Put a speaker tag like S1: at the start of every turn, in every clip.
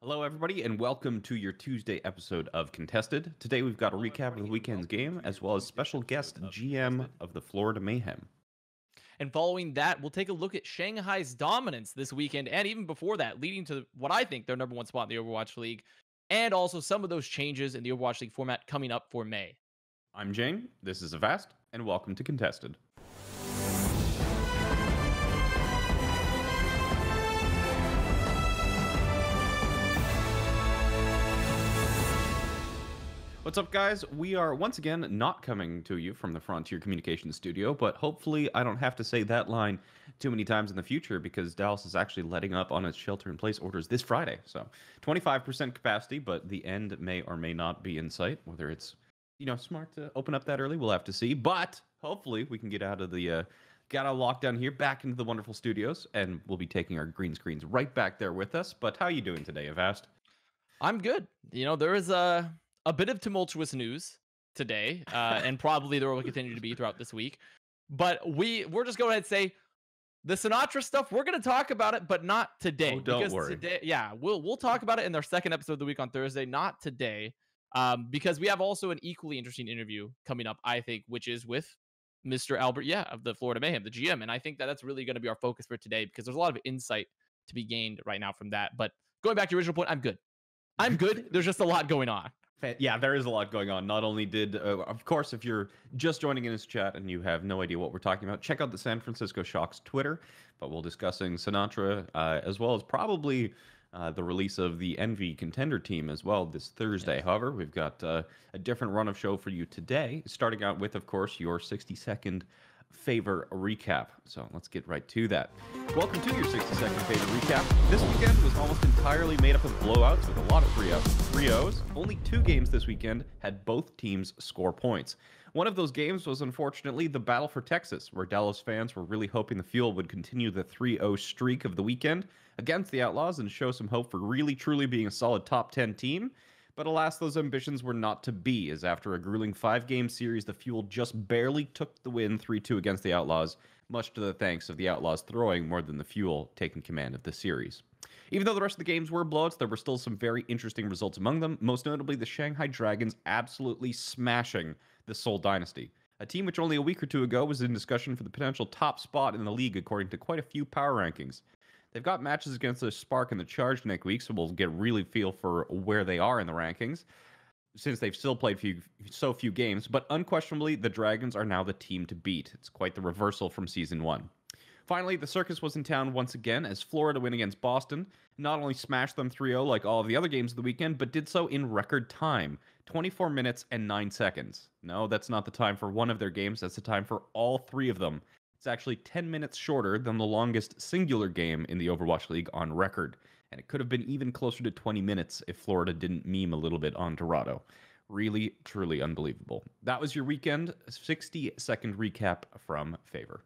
S1: Hello, everybody, and welcome to your Tuesday episode of Contested. Today, we've got a recap of the weekend's game, as well as special guest GM of the Florida Mayhem.
S2: And following that, we'll take a look at Shanghai's dominance this weekend, and even before that, leading to what I think their number one spot in the Overwatch League, and also some of those changes in the Overwatch League format coming up for May.
S1: I'm Jane, this is Avast, and welcome to Contested. What's up, guys? We are once again not coming to you from the Frontier Communications Studio, but hopefully I don't have to say that line too many times in the future because Dallas is actually letting up on its shelter-in-place orders this Friday. So 25% capacity, but the end may or may not be in sight. Whether it's, smart to open up that early, we'll have to see. But hopefully we can get out of the lockdown here, back into the wonderful studios, and we'll be taking our green screens right back there with us. But how are you doing today, Avast?
S2: I'm good. There is a bit of tumultuous news today, and probably there will continue to be throughout this week. But we're just going ahead and say the Sinatra stuff, we're going to talk about it, but not today.
S1: Oh, don't worry.
S2: Today, we'll talk about it in our second episode of the week on Thursday, not today, because we have also an equally interesting interview coming up, I think, which is with Mr. Albert, of the Florida Mayhem, the GM. And I think that that's really going to be our focus for today because there's a lot of insight to be gained right now from that. But going back to your original point, I'm good. There's just a lot going on.
S1: Yeah, there is a lot going on. Not only did, of course, if you're just joining in this chat and you have no idea what we're talking about, check out the San Francisco Shock's Twitter. But we're discussing Sinatra, as well as probably the release of the Envy contender team as well this Thursday. Yes. However, we've got a different run of show for you today, starting out with, of course, your 60-second favor recap. So let's get right to that. Welcome to your 60-second favor recap. This weekend was almost entirely made up of blowouts with a lot of 3-0s. Only 2 games this weekend had both teams score points. One of those games was unfortunately the Battle for Texas, where Dallas fans were really hoping the Fuel would continue the 3-0 streak of the weekend against the Outlaws and show some hope for really truly being a solid top 10 team. But alas, those ambitions were not to be, as after a grueling 5-game series, the Fuel just barely took the win 3-2 against the Outlaws, much to the thanks of the Outlaws throwing more than the Fuel taking command of the series. Even though the rest of the games were blowouts, there were still some very interesting results among them, most notably the Shanghai Dragons absolutely smashing the Seoul Dynasty, a team which only a week or two ago was in discussion for the potential top spot in the league according to quite a few power rankings. They've got matches against the Spark and the Charge next week, so we'll get really feel for where they are in the rankings, since they've still played so few games. But unquestionably, the Dragons are now the team to beat. It's quite the reversal from Season 1. Finally, the circus was in town once again as Florida win against Boston not only smashed them 3-0 like all of the other games of the weekend, but did so in record time, 24 minutes and 9 seconds. No, that's not the time for one of their games. That's the time for all 3 of them. It's actually 10 minutes shorter than the longest singular game in the Overwatch League on record. And it could have been even closer to 20 minutes if Florida didn't meme a little bit on Dorado. Really, truly unbelievable. That was your weekend 60-second recap from Favor.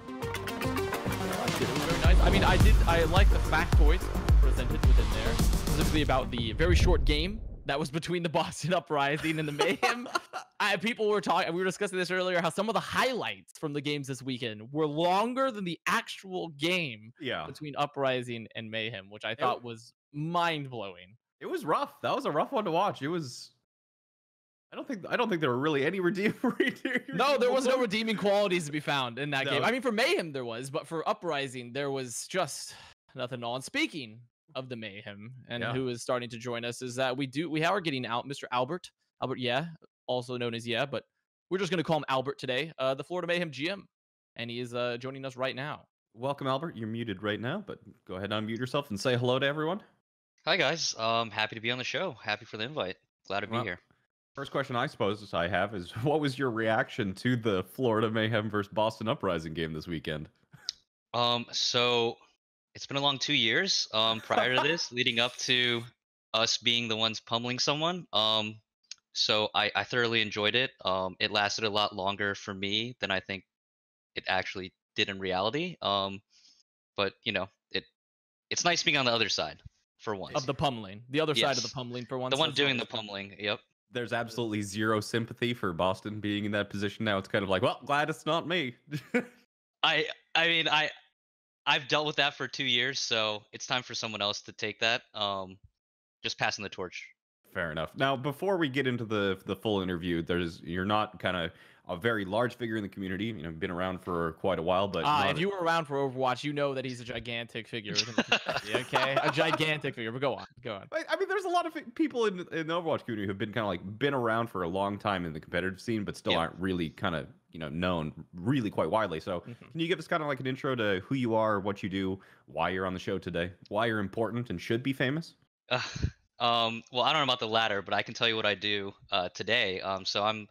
S2: Very nice. I mean, I like the factoids presented within there, specifically about the very short game that was between the Boston Uprising and the Mayhem. People were talking, we were discussing this earlier, how some of the highlights from the games this weekend were longer than the actual game between Uprising and Mayhem, which I thought was mind-blowing.
S1: It was rough. That was a rough one to watch. It was... I don't think there were really any redeeming.
S2: No, there was no redeeming qualities to be found in that game. I mean, for Mayhem there was, but for Uprising there was just nothing at all. And speaking of the Mayhem, and who is starting to join us, is that we are getting out Mr. Albert, also known as but we're just going to call him Albert today, the Florida Mayhem GM, and he is joining us right now.
S1: Welcome, Albert. You're muted right now, but go ahead and unmute yourself and say hello to everyone.
S3: Hi, guys. Happy to be on the show. Happy for the invite. Glad to be here.
S1: First question I suppose I have is, what was your reaction to the Florida Mayhem versus Boston Uprising game this weekend?
S3: So it's been a long 2 years prior to this, leading up to us being the ones pummeling someone. So I thoroughly enjoyed it. It lasted a lot longer for me than I think it actually did in reality. But it's nice being on the other side for once.
S2: Of the pummeling, the other side of the pummeling for once.
S3: The one doing the pummeling. Yep.
S1: There's absolutely zero sympathy for Boston being in that position now. It's kind of like, well, glad it's not me.
S3: I mean, I've dealt with that for 2 years, so it's time for someone else to take that. Just passing the torch.
S1: Fair enough. Now, before we get into the full interview, you're not kind of a very large figure in the community. You know, been around for quite a while, but
S2: If you were around for Overwatch, you know that he's a gigantic figure within the community, okay? A gigantic figure. But go on.
S1: I mean, there's a lot of people in the Overwatch community who've been kind of like been around for a long time in the competitive scene, but still aren't really kind of known really quite widely. So, can you give us kind of like an intro to who you are, what you do, why you're on the show today, why you're important and should be famous?
S3: Well, I don't know about the latter, but I can tell you what I do today. So I'm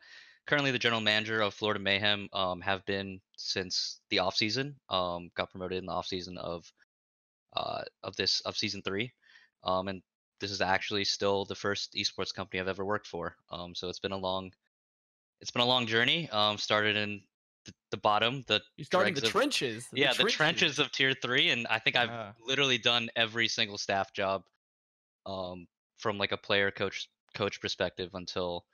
S3: currently the general manager of Florida Mayhem. Have been since the off season. Got promoted in the off season of season 3. And this is actually still the first esports company I've ever worked for. So it's been a long journey. Started in the bottom,
S2: You started in the trenches.
S3: The trenches of tier 3, and I think I've literally done every single staff job. From like a player coach perspective until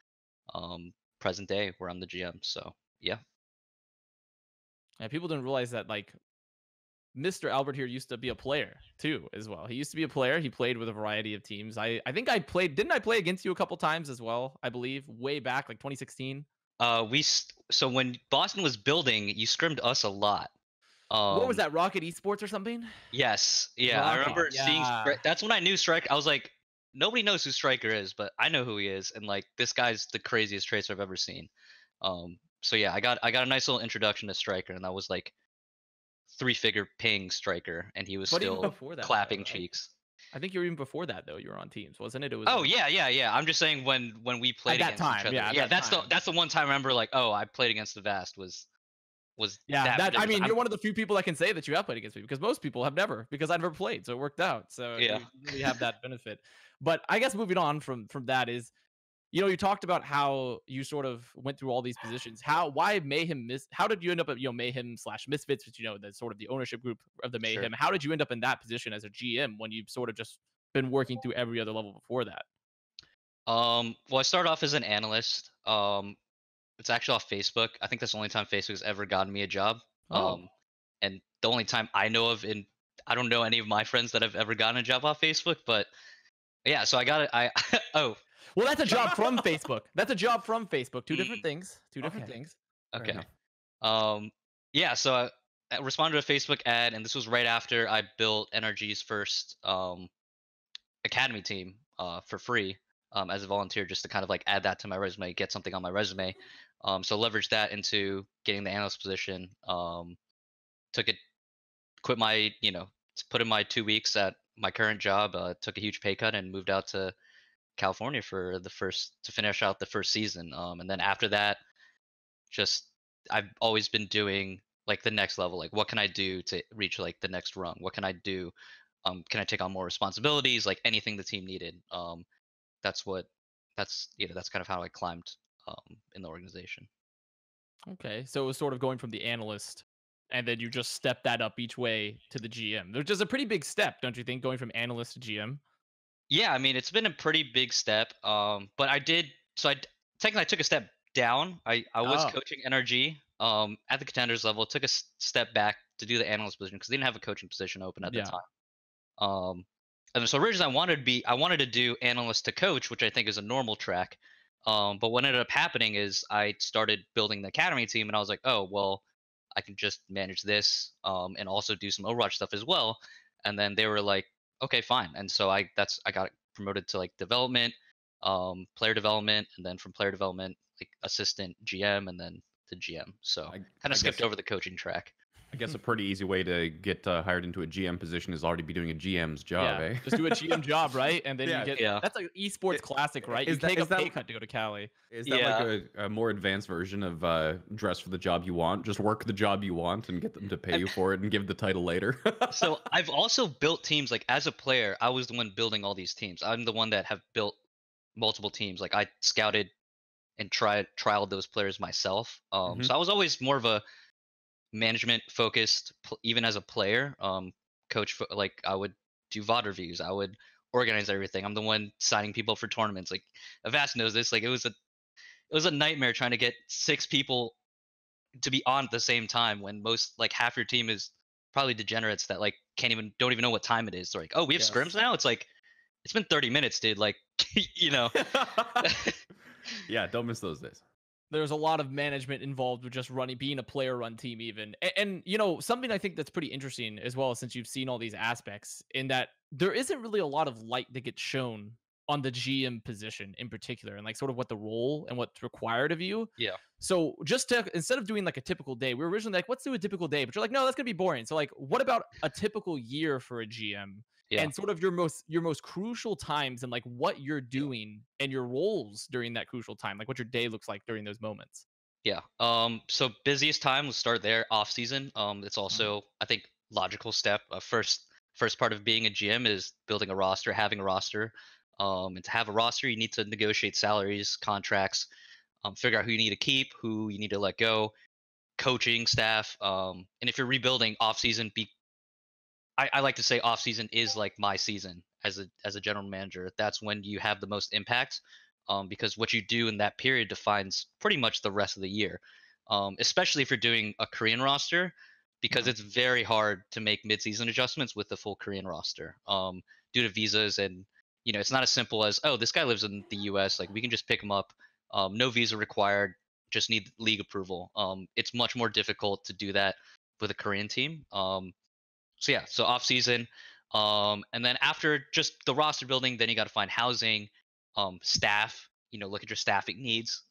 S3: present day where I'm the GM. So yeah.
S2: And people didn't realize that like Mr. Albert here used to be a player too as well. He used to be a player. He played with a variety of teams. I think I played, didn't I play against you a couple times as well? I believe way back like 2016.
S3: So when Boston was building, you scrimmed us a lot.
S2: What was that, Rocket Esports or something?
S3: Yes. Yeah.
S2: Rocket,
S3: I remember seeing that's when I knew Striker. I was like, nobody knows who Striker is, but I know who he is, and like this guy's the craziest tracer I've ever seen. So yeah, I got a nice little introduction to Striker, and that was like 3-figure ping Striker, and he was still clapping cheeks.
S2: I think you were even before that though. You were on teams, wasn't it? It was.
S3: Oh yeah. I'm just saying when we played
S2: at that
S3: against
S2: time,
S3: each other. That's the one time I remember like, oh, I played against the Vast was.
S2: You're one of the few people that can say that you have played against me, because most people have never, because I've never played, so it worked out. So
S3: yeah,
S2: you really have that benefit. But I guess moving on from that is, you talked about how you sort of went through all these positions. Why Mayhem how did you end up at Mayhem / Misfits, which that's sort of the ownership group of the Mayhem? Sure. How did you end up in that position as a GM when you've sort of just been working through every other level before that?
S3: Well, I started off as an analyst. It's actually off Facebook. I think that's the only time Facebook's ever gotten me a job. And the only time I know of, I don't know any of my friends that have ever gotten a job off Facebook, but yeah, so I got it. Well,
S2: that's a job from Facebook. That's a job from Facebook. Two different things. Things.
S3: Okay. Yeah, so I responded to a Facebook ad, and this was right after I built NRG's first academy team for free as a volunteer, just to kind of like add that to my resume, get something on my resume. So leveraged that into getting the analyst position. Quit my, put in my 2 weeks at my current job, took a huge pay cut and moved out to California to finish out the first season. And then after that, I've always been doing like the next level. Like, what can I do to reach like the next rung? What can I do? Can I take on more responsibilities? Like anything the team needed. That's kind of how I climbed in the organization.
S2: Okay, so it was sort of going from the analyst, and then you just step that up each way to the GM. There's just a pretty big step, don't you think, going from analyst to GM?
S3: Yeah, I mean, it's been a pretty big step. But I technically took a step down. I was coaching NRG at the contenders level. Took a step back to do the analyst position because they didn't have a coaching position open at the time. And so originally I wanted to do analyst to coach, which I think is a normal track. But what ended up happening is I started building the academy team, and I was like, oh, well, I can just manage this and also do some Overwatch stuff as well. And then they were like, okay, fine. And so I got promoted to like development, player development, and then from player development, like assistant GM, and then to GM. So I kind of skipped over the coaching track.
S1: I guess a pretty easy way to get hired into a GM position is already be doing a GM's job, eh?
S2: Just do a GM job, right? And then you get that's like esports classic, right? You take a pay cut to go to Cali.
S1: Is that like a more advanced version of dress for the job you want? Just work the job you want and get them to pay you for it and give the title later.
S3: So I've also built teams. Like as a player, I was the one building all these teams. I'm the one that have built multiple teams. Like I scouted and trialed those players myself. So I was always more of a management focused, even as a player. Coach, like I would do VOD reviews, I would organize everything. I'm the one signing people for tournaments. Like Avast knows this. Like it was a nightmare trying to get 6 people to be on at the same time when most, like half your team is probably degenerates that like don't even know what time it is. They're like, oh, we have scrims now. It's like it's been 30 minutes, dude. Like, you know.
S1: Yeah, don't miss those days.
S2: There's a lot of management involved with just being a player run team even. And you know, something I think that's pretty interesting as well, since you've seen all these aspects, in that there isn't really a lot of light that gets shown on the GM position in particular, and like sort of what the role and what's required of you.
S3: Yeah.
S2: So just to, instead of doing like a typical day, we were originally like, let's do a typical day, but you're like, no, that's gonna be boring. So like, what about a typical year for a GM?
S3: Yeah.
S2: And sort of your most crucial times and like what you're doing and your roles during that crucial time, like what your day looks like during those moments.
S3: Yeah. So busiest time, let's start there. Off season. It's also I think logical step. First part of being a GM is building a roster, having a roster. And to have a roster, you need to negotiate salaries, contracts, figure out who you need to keep, who you need to let go, coaching staff. And if you're rebuilding off season, I like to say off season is like my season as a general manager. That's when you have the most impact, because what you do in that period defines pretty much the rest of the year. Especially if you're doing a Korean roster, because it's very hard to make mid-season adjustments with the full Korean roster, due to visas. And you know, it's not as simple as, oh, this guy lives in the U.S. Like we can just pick him up, no visa required, just need league approval. It's much more difficult to do that with a Korean team. So yeah, so off season, and then after just the roster building, then you got to find housing, staff. You know, look at your staffing needs.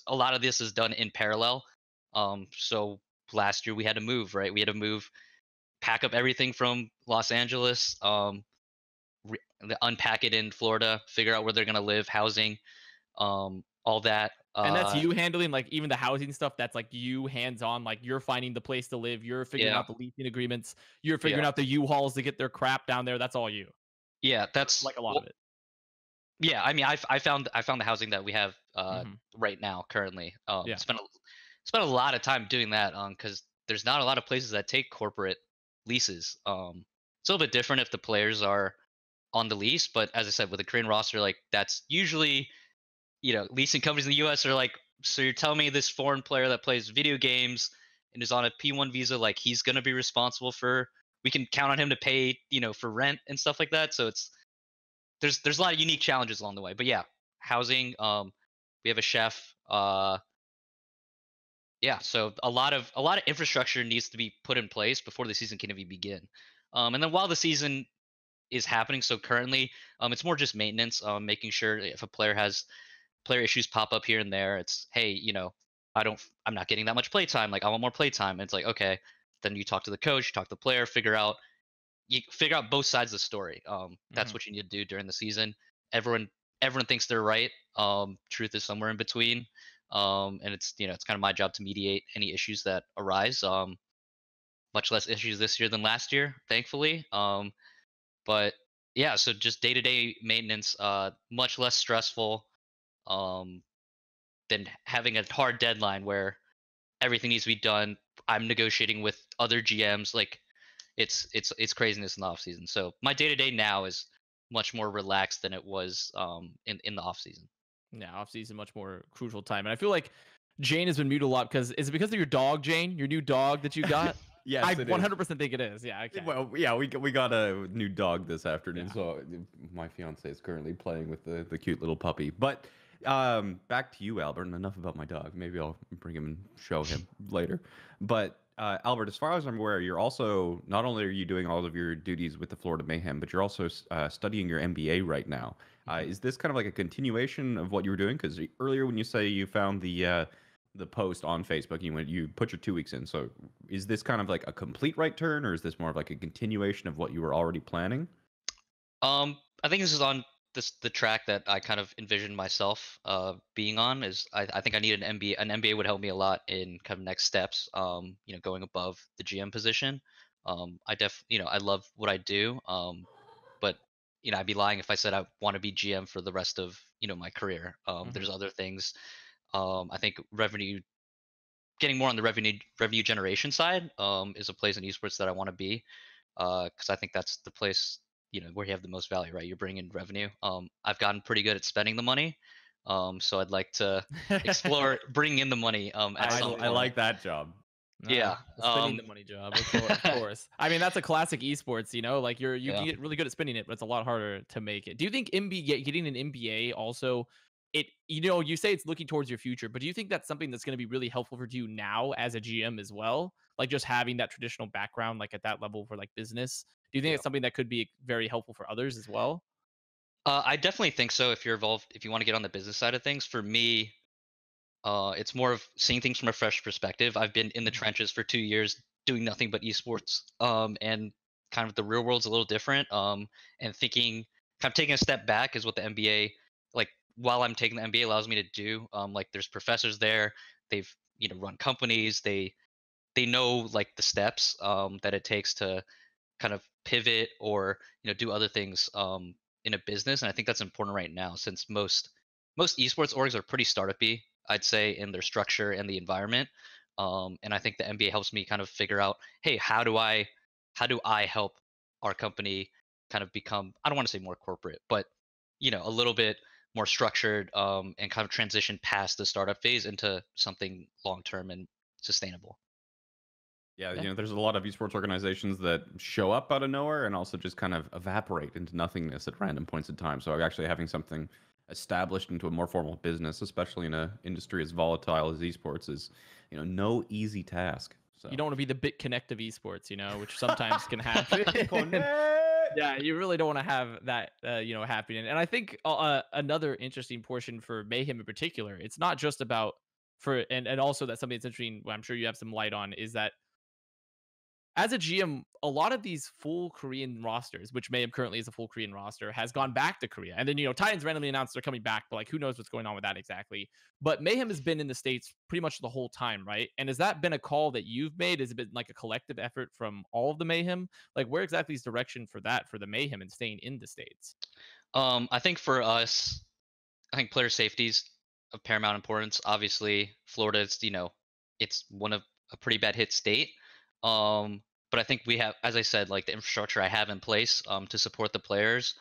S3: A lot of this is done in parallel. So last year we had to move, right? We had to move, pack up everything from Los Angeles, unpack it in Florida, figure out where they're gonna live, housing, all that.
S2: And that's you handling like even the housing stuff. That's like you hands on, like you're finding the place to live, you're figuring out the leasing agreements, you're figuring out the U-Hauls to get their crap down there. That's all you.
S3: Yeah, that's
S2: like a lot of it.
S3: Yeah, I mean, I found the housing that we have right now currently. Spent a lot of time doing that, because there's not a lot of places that take corporate leases. It's a little bit different if the players are on the lease, but as I said, with a Korean roster, like that's usually, you know, leasing companies in the U.S. are like, so you're telling me this foreign player that plays video games and is on a P1 visa, like he's gonna be responsible for, we can count on him to pay, you know, for rent and stuff like that. So there's a lot of unique challenges along the way. But yeah, housing. We have a chef. Yeah, so a lot of infrastructure needs to be put in place before the season can even begin. And then while the season is happening, so currently, it's more just maintenance, making sure if a player has player issues pop up here and there, it's, hey, you know, I'm not getting that much play time. Like I want more play time. And it's like, okay, then you talk to the coach, you talk to the player, figure out both sides of the story. That's what you need to do during the season. Everyone thinks they're right. Truth is somewhere in between. And it's, you know, it's kind of my job to mediate any issues that arise. Much less issues this year than last year, thankfully. But yeah, so just day-to-day maintenance, much less stressful than having a hard deadline where everything needs to be done. I'm negotiating with other GMs. Like it's craziness in the off season. So my day-to-day now is much more relaxed than it was in the off season.
S2: Yeah, off season, much more crucial time. And I feel like Jane has been muted a lot because is it because of your dog, Jane? Your new dog that you got?
S1: Yes,
S2: I 100% think it is. Yeah. Okay.
S1: Well, yeah, we got a new dog this afternoon, so my fiance is currently playing with the cute little puppy. But back to you, Albert. And enough about my dog. Maybe I'll bring him and show him later. But Albert, as far as I'm aware, you're also, not only are you doing all of your duties with the Florida Mayhem, but you're also studying your MBA right now. Is this kind of like a continuation of what you were doing? Because earlier when you say you found the post on Facebook, you put your 2 weeks in. So is this kind of like a complete right turn, or is this more of like a continuation of what you were already planning?
S3: I think this is on the track that I kind of envisioned myself being on. Is I think I need an MBA. An MBA would help me a lot in kind of next steps. You know, going above the GM position. I love what I do. But you know, I'd be lying if I said I want to be GM for the rest of, you know, my career. There's other things. I think getting more on the revenue generation side is a place in esports that I want to be, because I think that's the place, you know, where you have the most value, right? You're bringing in revenue. I've gotten pretty good at spending the money, so I'd like to explore bringing in the money. I
S1: like that job.
S3: Yeah.
S2: Spending the money job, of course. I mean, that's a classic esports, you know, like you
S3: Yeah.
S2: get really good at spinning it, but it's a lot harder to make it. Do you think getting an MBA also you know, you say it's looking towards your future, but do you think that's something that's going to be really helpful for you now as a GM as well? Like just having that traditional background, like at that level for like business. Do you think
S3: Yeah.
S2: it's something that could be very helpful for others as well?
S3: I definitely think so. If you're involved, if you want to get on the business side of things, for me, it's more of seeing things from a fresh perspective. I've been in the trenches for 2 years doing nothing but esports, and kind of the real world's a little different. And thinking, kind of taking a step back is what the MBA, like while I'm taking the MBA, allows me to do. Like there's professors there, they've run companies, they know like the steps that it takes to kind of pivot or do other things in a business, and I think that's important right now since most esports orgs are pretty startup-y, I'd say, in their structure and the environment. And I think the MBA helps me kind of figure out, hey, how do I help our company kind of become, I don't want to say more corporate, but a little bit more structured, and kind of transition past the startup phase into something long term and sustainable.
S1: Yeah,
S2: Yeah.
S1: there's a lot of esports organizations that show up out of nowhere and also just kind of evaporate into nothingness at random points in time. So actually having something established into a more formal business, especially in an industry as volatile as esports, is no easy task. So
S2: You don't want to be the BitConnect of esports, you know, which sometimes can happen.
S1: Connect!
S2: Yeah, you really don't want to have that, happening. And I think another interesting portion for Mayhem in particular, it's not just about and also that's something that's interesting. I'm sure you have some light on is that as a GM, a lot of these full Korean rosters, which Mayhem currently is a full Korean roster, has gone back to Korea. And then, Titans randomly announced they're coming back, but like, who knows what's going on with that exactly. But Mayhem has been in the States pretty much the whole time, right? And has that been a call that you've made? Has it been like a collective effort from all of the Mayhem? Like, where exactly is direction for that, for the Mayhem and staying in the States?
S3: I think for us, I think player safety is of paramount importance. Obviously, Florida is, it's one of a pretty bad hit state. But I think we have, as I said, like the infrastructure I have in place to support the players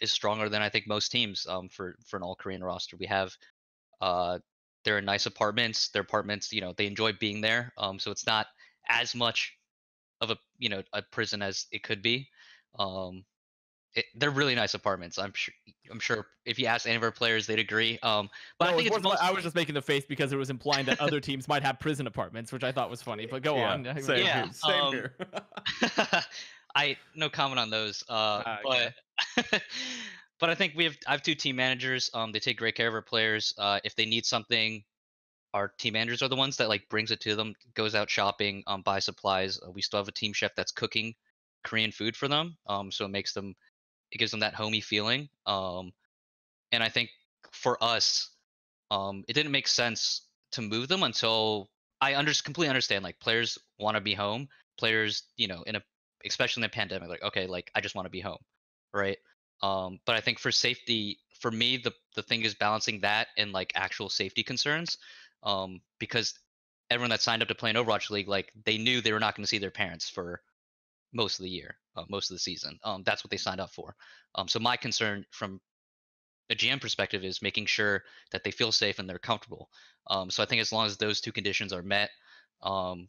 S3: is stronger than I think most teams for an all Korean roster. We have they're in nice apartments. Their apartments, they enjoy being there. So it's not as much of a prison as it could be. They're really nice apartments. I'm sure if you ask any of our players, they'd agree. But
S2: No,
S3: I think it's
S2: I was just making the face because it was implying that other teams might have prison apartments, which I thought was funny. But go on.
S1: Same
S3: Yeah,
S1: here. Same here.
S3: I no comment on those.
S2: Okay.
S3: But but I think I have two team managers. They take great care of our players. If they need something, our team managers are the ones that like brings it to them, goes out shopping, buy supplies. We still have a team chef that's cooking Korean food for them. So it gives them that homey feeling. And I think for us, it didn't make sense to move them until completely understand like players want to be home. Players, especially in the pandemic, like okay, like I just want to be home, right? But I think for safety, for me, the thing is balancing that and like actual safety concerns, because everyone that signed up to play in Overwatch League, like they knew they were not going to see their parents for most of the year, most of the season. That's what they signed up for. So my concern from a GM perspective is making sure that they feel safe and they're comfortable. So I think as long as those two conditions are met, um,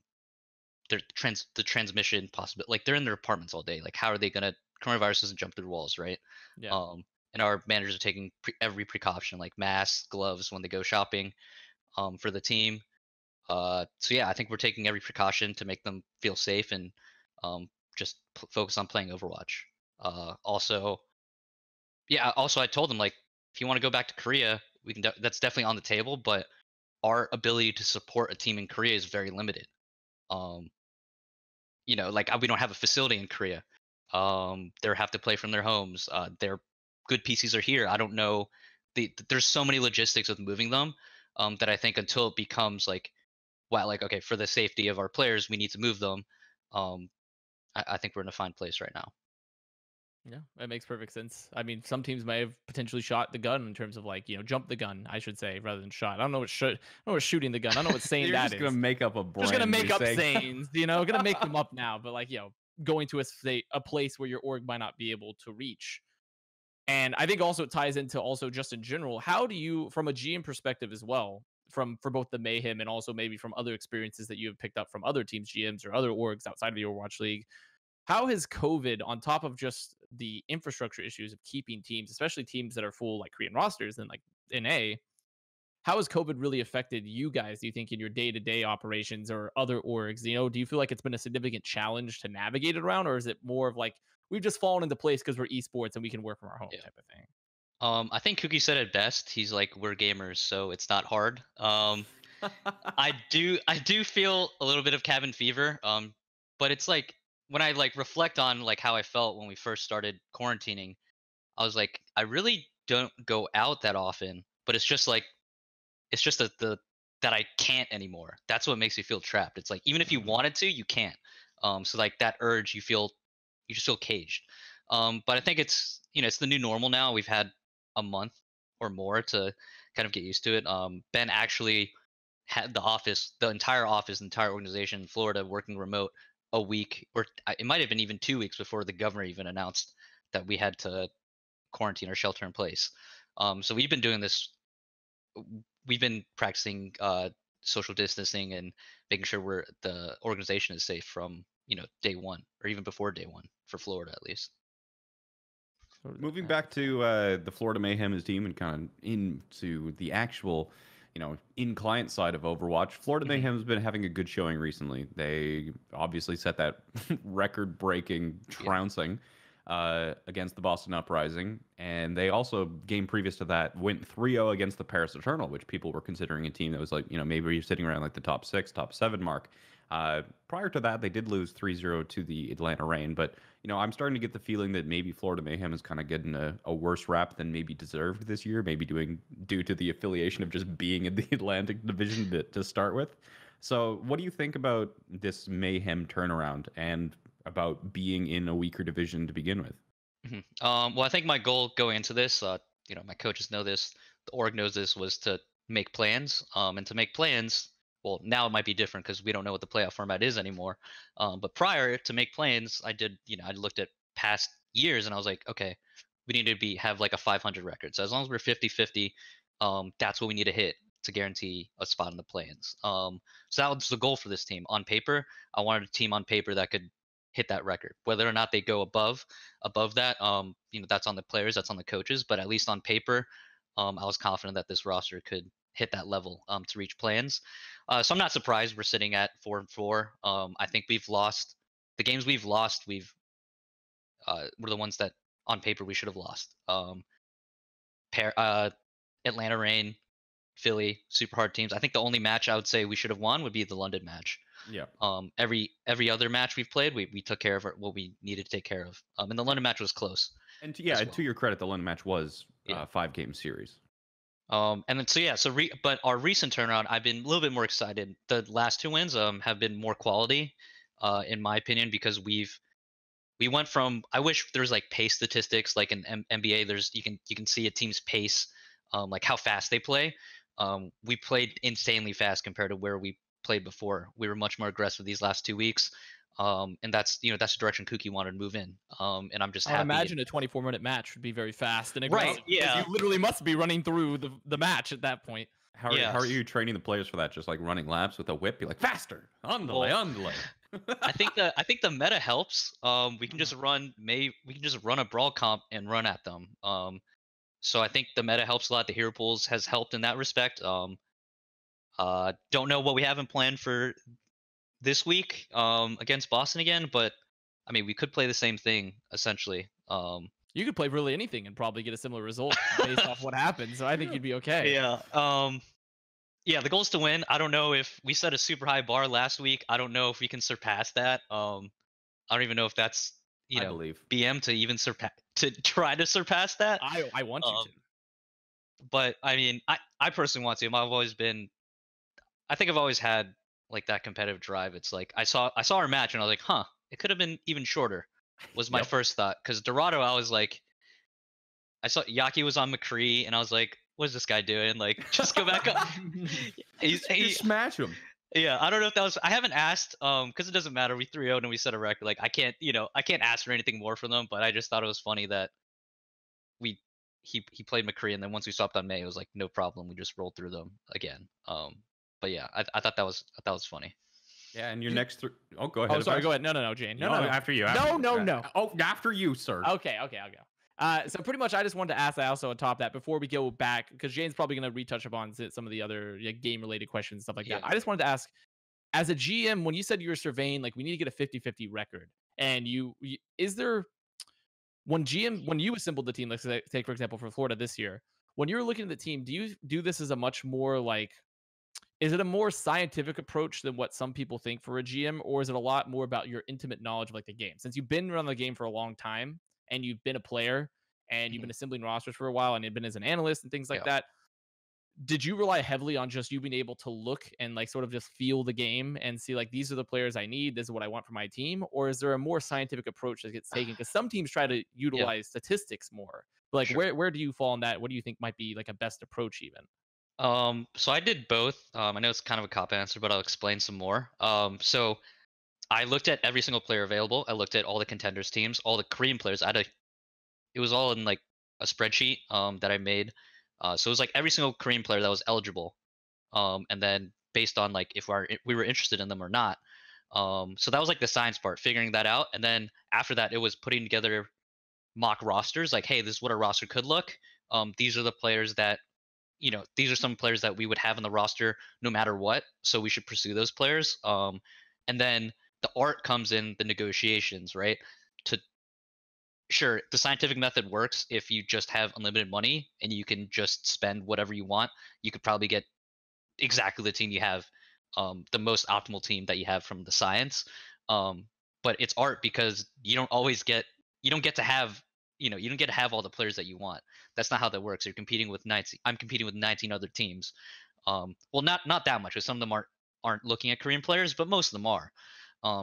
S3: the transmission possibility, like they're in their apartments all day. Like how are they gonna? Coronavirus doesn't jump through walls, right?
S2: Yeah.
S3: And our managers are taking every precaution, like masks, gloves when they go shopping, for the team. So yeah, I think we're taking every precaution to make them feel safe and just focus on playing Overwatch. Also, yeah. Also, I told them like, if you want to go back to Korea, we can. That's definitely on the table, but our ability to support a team in Korea is very limited. Um, like we don't have a facility in Korea. They have to play from their homes. Their good PCs are here. I don't know. There's so many logistics with moving them, that I think until it becomes like, wow, like okay, for the safety of our players, we need to move them. Um, I think we're in a fine place right now.
S2: Yeah, that makes perfect sense. I mean, some teams may have potentially shot the gun in terms of like, jump the gun, I should say, rather than shot. I don't know what I don't know what shooting the gun. I don't know what saying
S1: You're
S2: that
S1: just
S2: is.
S1: gonna make up a brand
S2: Just gonna
S1: new
S2: make up
S1: saying.
S2: sayings, gonna make them up now. But like, going to a place where your org might not be able to reach. And I think also it ties into also just in general, how do you, from a GM perspective as well, for both the Mayhem and also maybe from other experiences that you have picked up from other teams, GMs, or other orgs outside of the Overwatch League. How has COVID, on top of just the infrastructure issues of keeping teams, especially teams that are full like Korean rosters and like NA, how has COVID really affected you guys, do you think, in your day-to-day operations or other orgs? You know, do you feel like it's been a significant challenge to navigate it around, or is it more of like we've just fallen into place because we're esports and we can work from our home type of thing?
S3: I think Cookie said it best. He's like, we're gamers, so it's not hard. I do feel a little bit of cabin fever. But it's like when I like reflect on like how I felt when we first started quarantining, I was like, I really don't go out that often, but it's just like it's just that I can't anymore. That's what makes me feel trapped. It's like even if you wanted to, you can't. So like that urge, you just feel caged. But I think it's it's the new normal now. We've had a month or more to kind of get used to it. Ben actually had the entire office, the entire organization in Florida working remote a week, or it might have been even 2 weeks before the governor even announced that we had to quarantine or shelter in place. So we've been doing this. We've been practicing social distancing and making sure the organization is safe from day one or even before day one for Florida at least.
S1: Moving back to the Florida Mayhem team and kind of into the actual, in-client side of Overwatch, Florida Mayhem has been having a good showing recently. They obviously set that record-breaking trouncing against the Boston Uprising, and they also, game previous to that, went 3-0 against the Paris Eternal, which people were considering a team that was like, maybe you're sitting around like the top 6, top 7 mark. Prior to that, they did lose 3-0 to the Atlanta Reign, but I'm starting to get the feeling that maybe Florida Mayhem is kind of getting a worse rap than maybe deserved this year, maybe due to the affiliation of just being in the Atlantic Division to start with. So what do you think about this Mayhem turnaround and about being in a weaker division to begin with?
S3: Well, I think my goal going into this, my coaches know this, the org knows this, was to make plans. And to make plans, well, now it might be different because we don't know what the playoff format is anymore. But prior to make plans, I looked at past years and I was like, okay, we need to have like a 500 record. So as long as we're 50-50, that's what we need to hit to guarantee a spot in the plans. So that was the goal for this team. On paper, I wanted a team on paper that could hit that record. Whether or not they go above that, that's on the players, that's on the coaches. But at least on paper, I was confident that this roster could hit that level to reach plans. So I'm not surprised we're sitting at 4-4. I think we've lost the games we've lost. Were the ones that on paper we should have lost. Atlanta Reign, Philly, super hard teams. I think the only match I would say we should have won would be the London match.
S1: Yeah.
S3: Every other match we've played, we took care of what we needed to take care of. And the London match was close.
S1: And to your credit, the London match was a 5-game series.
S3: And then but our recent turnaround, I've been a little bit more excited. The last 2 wins have been more quality, in my opinion, because we went from, I wish there was like pace statistics like in NBA. You can see a team's pace, like how fast they play. We played insanely fast compared to where we played before. We were much more aggressive these last 2 weeks. And that's the direction Cookie wanted to move in. And I'm just happy.
S2: I imagine a 24-minute match would be very fast and aggressive.
S3: Right, yeah.
S2: You literally must be running through the match at that point.
S1: How are you training the players for that? Just like running laps with a whip? You're like, faster, underlay.
S3: I think the meta helps. We can just run a brawl comp and run at them. So I think the meta helps a lot. The hero pools has helped in that respect. Don't know what we haven't planned for this week against Boston again, but I mean we could play the same thing essentially.
S2: You could play really anything and probably get a similar result based off what happens. So I think you'd be okay.
S3: Yeah. The goal is to win. I don't know if we set a super high bar last week. I don't know if we can surpass that. I don't even know if that's
S1: I believe
S3: BM to even try to surpass that.
S2: I want you to.
S3: But I mean, I personally want to. I think I've always had like that competitive drive. It's like I saw our match and I was like, it could have been even shorter. Was my first thought, because Dorado, I was like, I saw Yaki was on McCree and I was like, what is this guy doing? Like, just go back up.
S1: He smash him.
S3: Yeah, I don't know if that was. I haven't asked, because it doesn't matter. We 3-0'd and we set a record. Like, I can't ask for anything more from them. But I just thought it was funny that we he played McCree, and then once we swapped on May, it was like no problem. We just rolled through them again. But yeah, I thought that was funny.
S1: Yeah, and your next three. Oh, go ahead.
S2: Oh, sorry. Go ahead. No, Jane. No.
S1: After you.
S2: No.
S1: Oh, after you, sir.
S2: Okay, I'll go. So pretty much, I just wanted to ask that also on top of that before we go back, because Jane's probably going to retouch upon some of the other game-related questions and stuff like that. I just wanted to ask, as a GM, when you said you were surveying, like, we need to get a 50-50 record, and is there, when you assembled the team, let's take, for example, for Florida this year, when you're looking at the team, do you do this as a much more, like, is it a more scientific approach than what some people think for a GM, or is it a lot more about your intimate knowledge of, like, the game? Since you've been around the game for a long time, and you've been a player, and you've been assembling rosters for a while, and you've been as an analyst and things like that, did you rely heavily on just you being able to look and, like, sort of just feel the game and see, like, these are the players I need, this is what I want for my team? Or is there a more scientific approach that gets taken? Because some teams try to utilize statistics more. But, like,
S3: Sure.
S2: where do you fall on that? What do you think might be, like, a best approach even?
S3: So I did both. I know it's kind of a cop answer, but I'll explain some more. So I looked at every single player available. I looked at all the contenders teams, all the Korean players. It was all in like a spreadsheet that I made. So it was like every single Korean player that was eligible. And then based on like if we were interested in them or not. So that was like the science part, figuring that out. And then after that, it was putting together mock rosters. Like, hey, this is what a roster could look. These are the players that, these are some players that we would have in the roster no matter what. So we should pursue those players. And then the art comes in the negotiations, right? Sure, the scientific method works if you just have unlimited money and you can just spend whatever you want. You could probably get exactly the team you have, the most optimal team that you have from the science. But it's art because you don't get to have all the players that you want. That's not how that works. You're competing with 19. I'm competing with 19 other teams. Well, not that much, because some of them aren't looking at Korean players, but most of them are.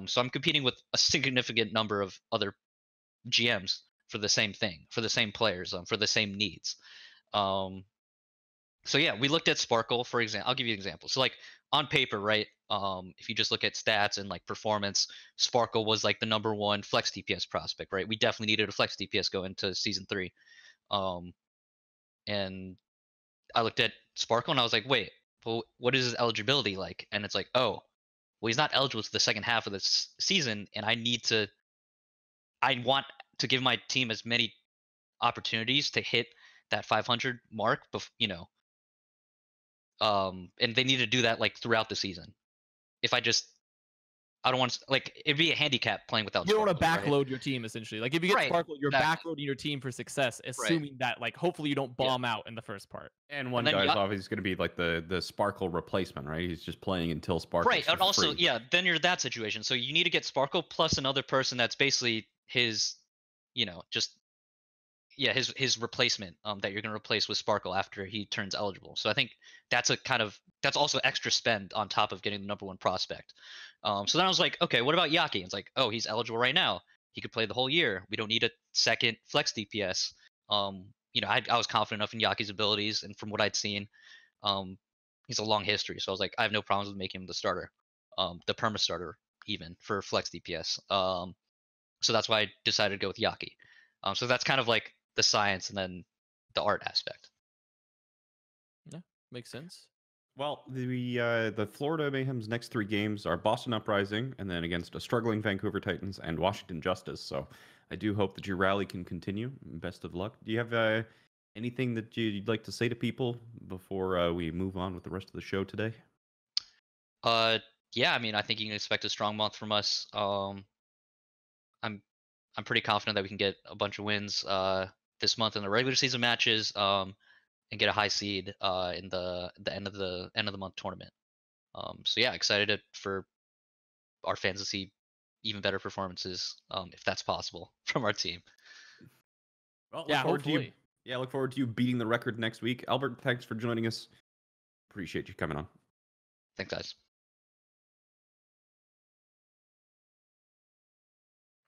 S3: So I'm competing with a significant number of other GMs for the same thing, for the same players, for the same needs. So yeah, we looked at Sparkle, for example. I'll give you an example. So like on paper, right? If you just look at stats and like performance, Sparkle was like the #1 flex DPS prospect, right? We definitely needed a flex DPS go into season 3. And I looked at Sparkle and I was like, wait, well, what is his eligibility like? And it's like, oh, well, he's not eligible to the second half of this season, and I want to give my team as many opportunities to hit that 500 mark, and they need to do that like throughout the season. I don't want to, like, it'd be a handicap playing without
S2: You don't want to
S3: Sparkle,
S2: backload
S3: right?
S2: your team, essentially. Like, if you get Sparkle, you're backloading your team for success, assuming that, like, hopefully you don't bomb out in the first part.
S1: And one guy's obviously going to be like the Sparkle replacement, right? He's just playing until Sparkle.
S3: Right, and also, then you're that situation. So you need to get Sparkle plus another person that's basically his, his replacement, that you're going to replace with Sparkle after he turns eligible. So I think that's also extra spend on top of getting the #1 prospect. So then I was like, okay, what about Yaki? It's like, oh, he's eligible right now. He could play the whole year. We don't need a second flex DPS. I was confident enough in Yaki's abilities, and from what I'd seen, he's a long history. So I was like, I have no problems with making him the starter, the perma starter even for flex DPS. So that's why I decided to go with Yaki. So that's kind of like the science and then the art aspect.
S2: Yeah, makes sense.
S1: Well, the Florida Mayhem's next 3 games are Boston Uprising, and then against a struggling Vancouver Titans and Washington Justice. So I do hope that your rally can continue. Best of luck. Do you have anything that you'd like to say to people before we move on with the rest of the show today?
S3: Yeah, I mean, I think you can expect a strong month from us. I'm pretty confident that we can get a bunch of wins this month in the regular season matches. And get a high seed in the end of the month tournament. So yeah, excited for our fans to see even better performances, if that's possible, from our team.
S1: Well,
S2: yeah, hopefully.
S1: Look forward to you beating the record next week. Albert, thanks for joining us. Appreciate you coming on.
S3: Thanks, guys.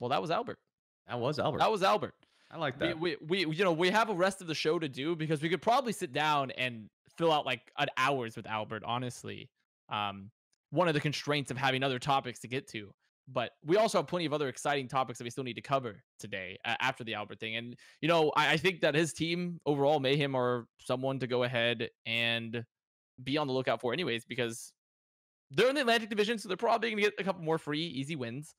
S2: Well, that was Albert.
S1: That was Albert. I like that.
S2: We have a rest of the show to do, because we could probably sit down and fill out like an hours with Albert, honestly. One of the constraints of having other topics to get to. But we also have plenty of other exciting topics that we still need to cover today after the Albert thing. And, you know, I think that his team overall, Mayhem, are someone to go ahead and be on the lookout for anyways, because they're in the Atlantic Division, so they're probably going to get a couple more free, easy wins.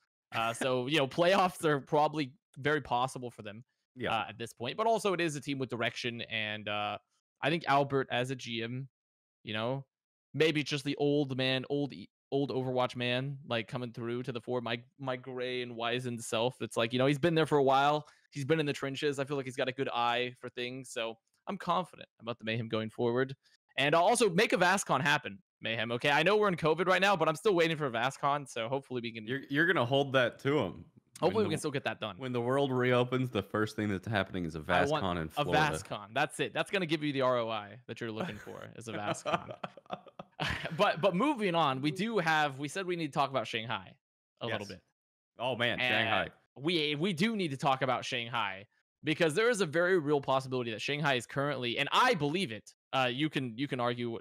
S2: So, you know, playoffs are probably very possible for them at this point. But also it is a team with direction. And I think Albert as a GM, you know, maybe it's just the old Overwatch man, like coming through to the fore, my gray and wizened self. It's like, you know, he's been there for a while. He's been in the trenches. I feel like he's got a good eye for things. So I'm confident about the Mayhem going forward. And I'll also make a VASCON happen, Mayhem. Okay, I know we're in COVID right now, but I'm still waiting for a VASCON. So hopefully we can.
S1: You're gonna hold that to him.
S2: Hopefully we can still get that done.
S1: When the world reopens, the first thing that's happening is a VASCON in Florida.
S2: A VASCON. That's it. That's gonna give you the ROI that you're looking for, is a VASCON. But moving on, we said we need to talk about Shanghai a little bit.
S1: Oh man,
S2: and
S1: Shanghai.
S2: We do need to talk about Shanghai, because there is a very real possibility that Shanghai is currently, and I believe it. You can argue.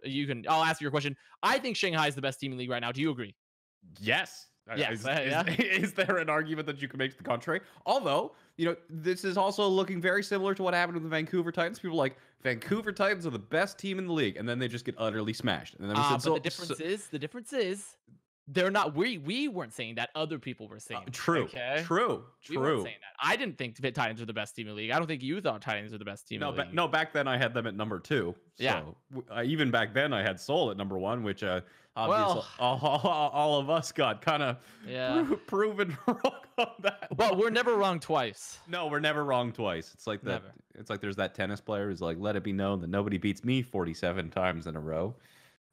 S2: I'll ask you your question. I think Shanghai is the best team in the league right now. Do you agree?
S1: Yes.
S2: Yes.
S1: Is there an argument that you can make to the contrary? Although, you know, this is also looking very similar to what happened with the Vancouver Titans. People are like, Vancouver Titans are the best team in the league, and then they just get utterly smashed. And then we said,
S2: but the difference is they're not. We weren't saying that. Other people were saying.
S1: True.
S2: Okay?
S1: True.
S2: We weren't saying that. I didn't think the Titans were the best team in the league. I don't think you thought Titans were the best team in the league.
S1: No, back then I had them at number 2. So
S2: yeah.
S1: Even back then I had Seoul at number 1, which obviously all of us got kind of proven wrong on that.
S2: But we're never wrong twice.
S1: No, we're never wrong twice. It's like that. It's like there's that tennis player who's like, let it be known that nobody beats me 47 times in a row.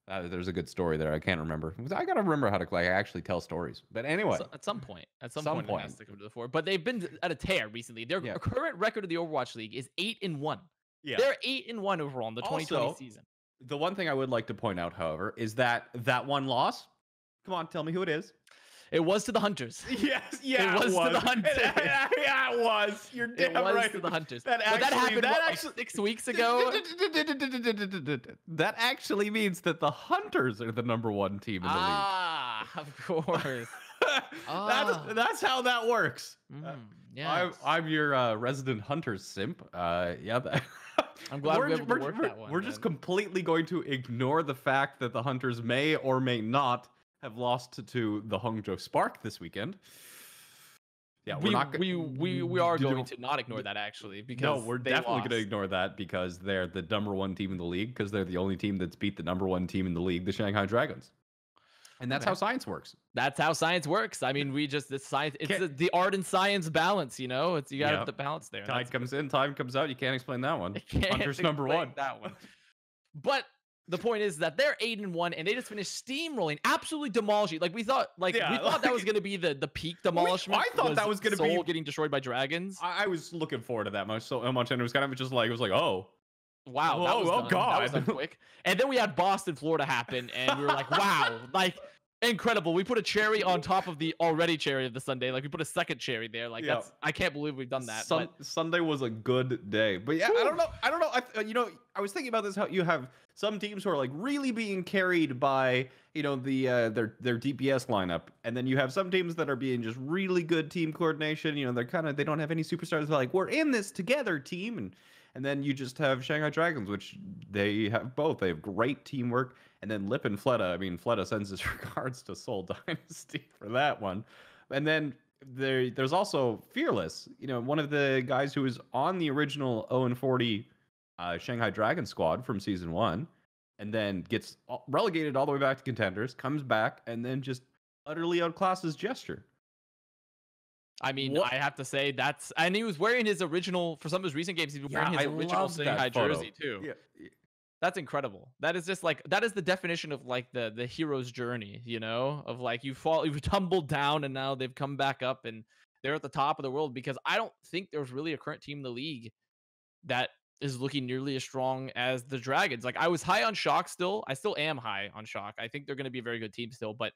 S1: There's a good story there. I can't remember. I gotta remember how to actually tell stories. But anyway,
S2: at some point, it has to come to the fore. But they've been at a tear recently. Their current record of the Overwatch League is 8-1. Yeah, they're 8-1 overall in the 2020 season.
S1: The one thing I would like to point out, however, is that one loss. Come on, tell me who it is.
S2: It was to the Hunters.
S1: Yes, yeah, it was to the Hunters. Yeah, it was. You're damn right.
S2: It was to the Hunters. That happened like 6 weeks ago.
S1: That actually means that the Hunters are the number 1 team in the league.
S2: Of course.
S1: That's how that works.
S2: Yeah.
S1: I'm your resident Hunters simp. Yeah.
S2: I'm glad we're able to work that one.
S1: We're just completely going to ignore the fact that the Hunters may or may not have lost to the Hangzhou Spark this weekend. Yeah,
S2: we are going to not ignore that, actually, because
S1: we're definitely going to ignore that because they're the number 1 team in the league, because they're the only team that's beat the number 1 team in the league, the Shanghai Dragons. And that's how science works.
S2: That's how science works. I mean, it's the art and science balance, you know? You got to have the balance there.
S1: Tide comes in, time comes out. You can't explain that one. Hunter's number 1.
S2: That one. But the point is that they're 8-1, and they just finished steamrolling, absolutely demolishing. Like we thought that was going to be the peak demolishment.
S1: I thought that was going to be
S2: getting destroyed by dragons.
S1: I was looking forward to that much, and it was kind of just like oh.
S2: Wow, God, that was done quick. And then we had Boston, Florida happen, and we were like, wow, like incredible. We put a cherry on top of the already cherry of the Sunday. Like we put a second cherry there. Like I can't believe we've done that.
S1: Sunday was a good day. But yeah, I don't know. I was thinking about this, how you have some teams who are like really being carried by, you know, their DPS lineup, and then you have some teams that are being just really good team coordination. You know, they don't have any superstars. They're like, we're in this together, team. And then you just have Shanghai Dragons, which they have both. They have great teamwork. And then Lip and Fleta. I mean, Fleta sends his regards to Seoul Dynasty for that one. And then there's also Fearless. You know, one of the guys who was on the original 0-40 Shanghai Dragon squad from season 1, and then gets relegated all the way back to contenders, comes back, and then just utterly outclasses Gesture.
S2: I mean, I have to say and he was wearing his original, for some of his recent games, he was wearing his original Shanghai jersey too. Yeah. That's incredible. That is just like, that is the definition of like the hero's journey, you know, of like you've tumbled down and now they've come back up and they're at the top of the world, because I don't think there's really a current team in the league that is looking nearly as strong as the Dragons. Like I was high on Shock still. I still am high on Shock. I think they're going to be a very good team still, but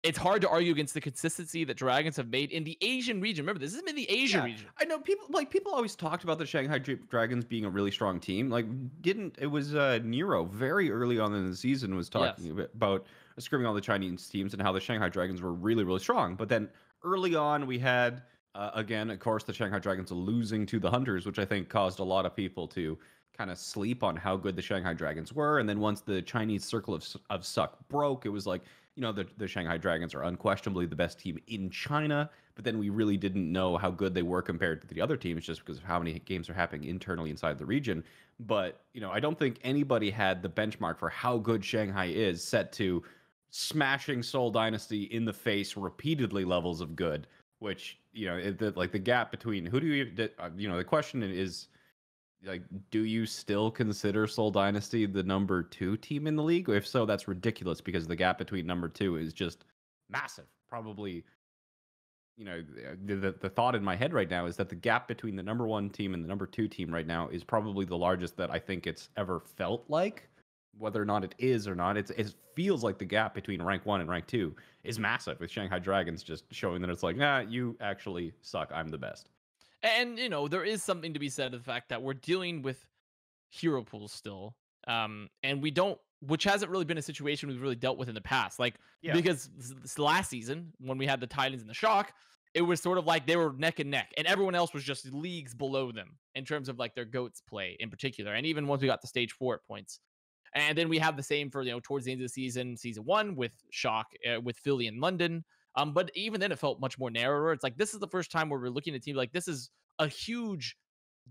S2: it's hard to argue against the consistency that Dragons have made in the Asian region. Remember, this has been the Asian region.
S1: I know people always talked about the Shanghai Dragons being a really strong team. Like, it was Nero very early on in the season was talking about scrimming all the Chinese teams and how the Shanghai Dragons were really, really strong. But then early on, we had, again, of course, the Shanghai Dragons losing to the Hunters, which I think caused a lot of people to kind of sleep on how good the Shanghai Dragons were. And then once the Chinese circle of suck broke, it was like, the Shanghai Dragons are unquestionably the best team in China. But then we really didn't know how good they were compared to the other teams just because of how many games are happening internally inside the region. But, I don't think anybody had the benchmark for how good Shanghai is set to smashing Seoul Dynasty in the face repeatedly levels of good, which, the gap between who do you, the question is, like, do you still consider Seoul Dynasty the number 2 team in the league? If so, that's ridiculous because the gap between number 2 is just massive. Probably, the thought in my head right now is that the gap between the number 1 team and the number 2 team right now is probably the largest that I think it's ever felt like. Whether or not it is or not, it feels like the gap between rank 1 and rank 2 is massive, with Shanghai Dragons just showing that it's like, nah, you actually suck. I'm the best.
S2: And there is something to be said to the fact that we're dealing with hero pools still, and we don't, which hasn't really been a situation we've really dealt with in the past. Like, because this last season when we had the Titans and the Shock, it was sort of like they were neck and neck, and everyone else was just leagues below them in terms of like their GOATs play in particular. And even once we got to stage 4 at points, and then we have the same for towards the end of the season 1 with Shock, with Philly and London. But even then, it felt much more narrower. It's like this is the first time where we're looking at a team like this is a huge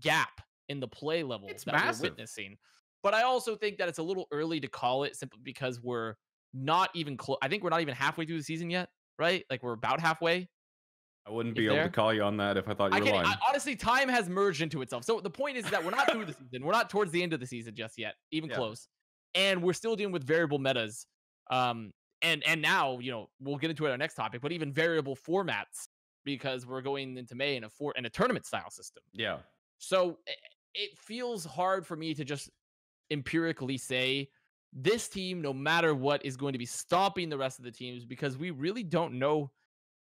S2: gap in the play level that
S1: massive.
S2: we're witnessing. But I also think that it's a little early to call it simply because we're not even close. I think we're not even halfway through the season yet, right? Like we're about halfway.
S1: I wouldn't be able to call you on that if I thought you were lying.
S2: Honestly, time has merged into itself. So the point is that we're not through the season. We're not towards the end of the season just yet, even close. And we're still dealing with variable metas. And now, we'll get into it on our next topic, but even variable formats because we're going into May in a tournament style system.
S1: Yeah.
S2: So it feels hard for me to just empirically say this team, no matter what, is going to be stopping the rest of the teams because we really don't know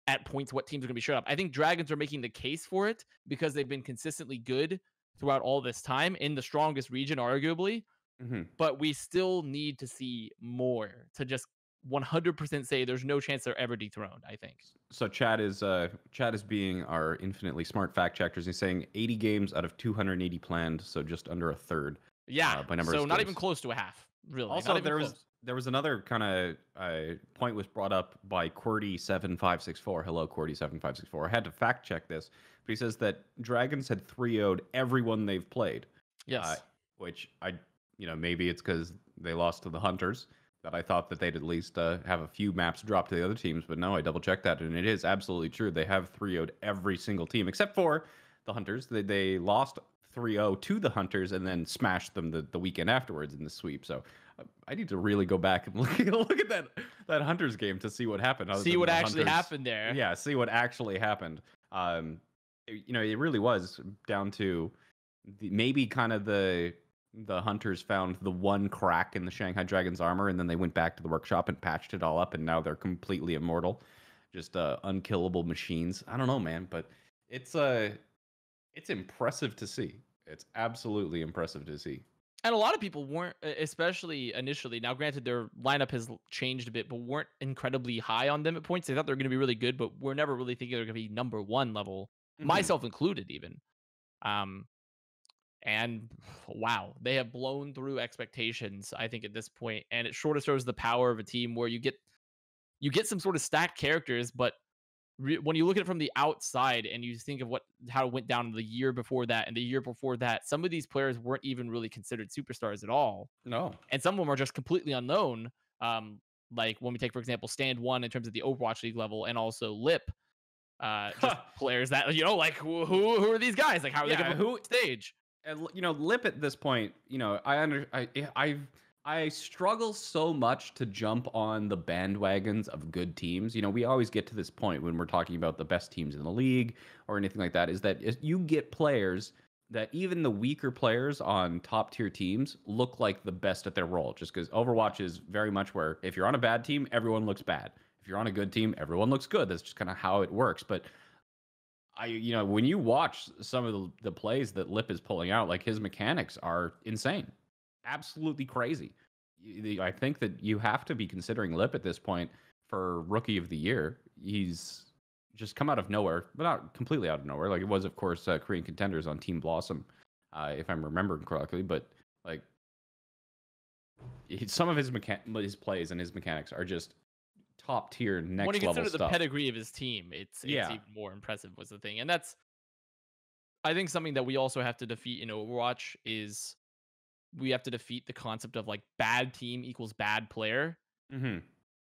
S2: at points what teams are going to be showing up. I think Dragons are making the case for it because they've been consistently good throughout all this time in the strongest region, arguably.
S1: Mm-hmm.
S2: But we still need to see more to just 100% say there's no chance they're ever dethroned, I think.
S1: So Chad is being our infinitely smart fact checkers. He's saying 80 games out of 280 planned, so just under a third.
S2: Yeah,
S1: by number
S2: so
S1: of
S2: not
S1: games.
S2: even close to a half, really.
S1: Also, there was another kind of point was brought up by QWERTY7564. Hello, QWERTY7564. I had to fact check this, but he says that Dragons had 3-0'd everyone they've played.
S2: Yes.
S1: Which maybe it's because they lost to the Hunters. That I thought that they'd at least have a few maps dropped to the other teams, but no, I double checked that, and it is absolutely true. They have 3-0'd every single team except for the Hunters. They lost 3-0 to the Hunters and then smashed them the weekend afterwards in the sweep. So I need to really go back and look at that Hunters game to see what happened.
S2: See what actually happened there.
S1: Yeah, see what actually happened. It really was down to maybe kind of the Hunters found the one crack in the Shanghai Dragons armor, and then they went back to the workshop and patched it all up, and now they're completely immortal, just unkillable machines. I don't know, man, but it's impressive to see. It's absolutely impressive to see.
S2: And a lot of people weren't, especially initially. Now, granted, their lineup has changed a bit, but weren't incredibly high on them at points. They thought they were going to be really good, but we're never really thinking they're going to be number 1 level, myself included, even. And wow, they have blown through expectations, I think, at this point. And it sort of shows the power of a team where you get some sort of stacked characters, but when you look at it from the outside and you think of how it went down the year before that and the year before that, some of these players weren't even really considered superstars at all.
S1: No.
S2: And some of them are just completely unknown. Like when we take, for example, Stand 1 in terms of the Overwatch League level, and also Lip, just players that, like who are these guys? Like how are they going to stage?
S1: Lip at this point, I struggle so much to jump on the bandwagons of good teams. We always get to this point when we're talking about the best teams in the league or anything like that, is that you get players that even the weaker players on top tier teams look like the best at their role, just because Overwatch is very much where if you're on a bad team, everyone looks bad. If you're on a good team, everyone looks good. That's just kind of how it works. But when you watch some of the plays that Lip is pulling out, like his mechanics are insane, absolutely crazy. I think that you have to be considering Lip at this point for Rookie of the Year. He's just come out of nowhere, but not completely out of nowhere. Like it was, of course, Korean Contenders on Team Blossom, if I'm remembering correctly. But like some of his plays and his mechanics are just top tier, next
S2: When you
S1: level
S2: consider
S1: stuff.
S2: the pedigree of his team, it's even more impressive. Was the thing, and that's I think something that we also have to defeat in Overwatch is we have to defeat the concept of like bad team equals bad player,
S1: Very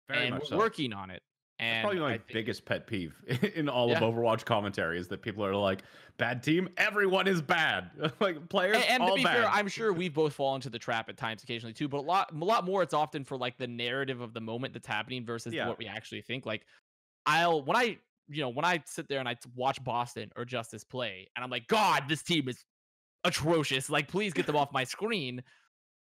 S2: and
S1: much
S2: we're
S1: so.
S2: working on it.
S1: That's
S2: And
S1: probably my biggest pet peeve in all of Overwatch commentary is that people are like, bad team, everyone is bad. Like players,
S2: and
S1: all
S2: to be
S1: bad.
S2: fair, I'm sure we've both fallen into the trap at times occasionally too, but a lot more it's often for like the narrative of the moment that's happening versus what we actually think. Like when I sit there and I watch Boston or Justice play and I'm like, God, this team is atrocious. Like, please get them off my screen.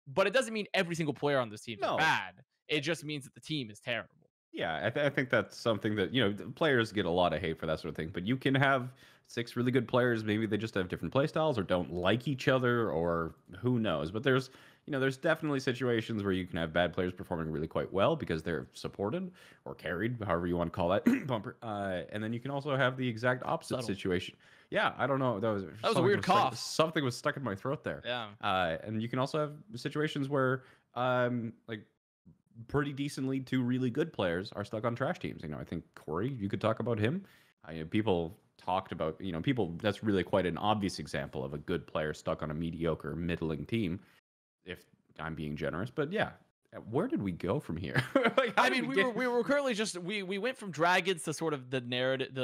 S2: But it doesn't mean every single player on this team is bad. It just means that the team is terrible.
S1: Yeah, I think that's something that, the players get a lot of hate for that sort of thing. But you can have 6 really good players. Maybe they just have different play styles or don't like each other or who knows. But there's definitely situations where you can have bad players performing really quite well because they're supported or carried, however you want to call that, bumper. And then you can also have the exact opposite situation. Yeah, I don't know. That was
S2: a weird cough.
S1: Something was stuck in my throat there.
S2: Yeah.
S1: And you can also have situations where, like, pretty decently 2 really good players are stuck on trash teams. I think Corey, you could talk about him. People talked about, that's really quite an obvious example of a good player stuck on a mediocre, middling team, if I'm being generous. But yeah, where did we go from here? Like,
S2: we were currently just we went from Dragons to sort of the narrative,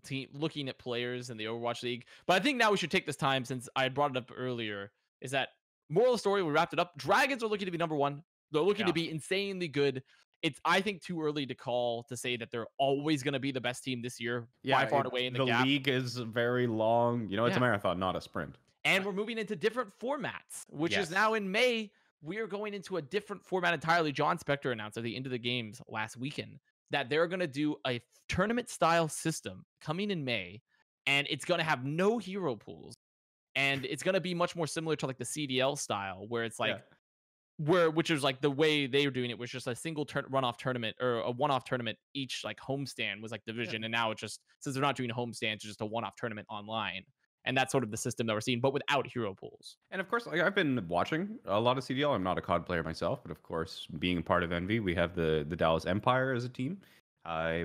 S2: team looking at players in the Overwatch League. But I think now we should take this time, since I brought it up earlier, is that moral of the story, we wrapped it up. Dragons are looking to be number 1. They're looking to be insanely good. It's, I think, too early to say that they're always going to be the best team this year, by far and away in the gap.
S1: The league is very long. It's a marathon, not a sprint.
S2: And we're moving into different formats, which is now in May. We are going into a different format entirely. John Spector announced at the end of the games last weekend that they're going to do a tournament-style system coming in May, and it's going to have no hero pools. And it's going to be much more similar to like the CDL style, where it's like, which is like the way they were doing it was just a single runoff tournament or a one-off tournament. Each like homestand was like division, and now it's just, since they're not doing homestands, it's just a one-off tournament online, and that's sort of the system that we're seeing, but without hero pools.
S1: And of course, like, I've been watching a lot of CDL. I'm not a COD player myself, but of course, being a part of Envy, we have the Dallas Empire as a team,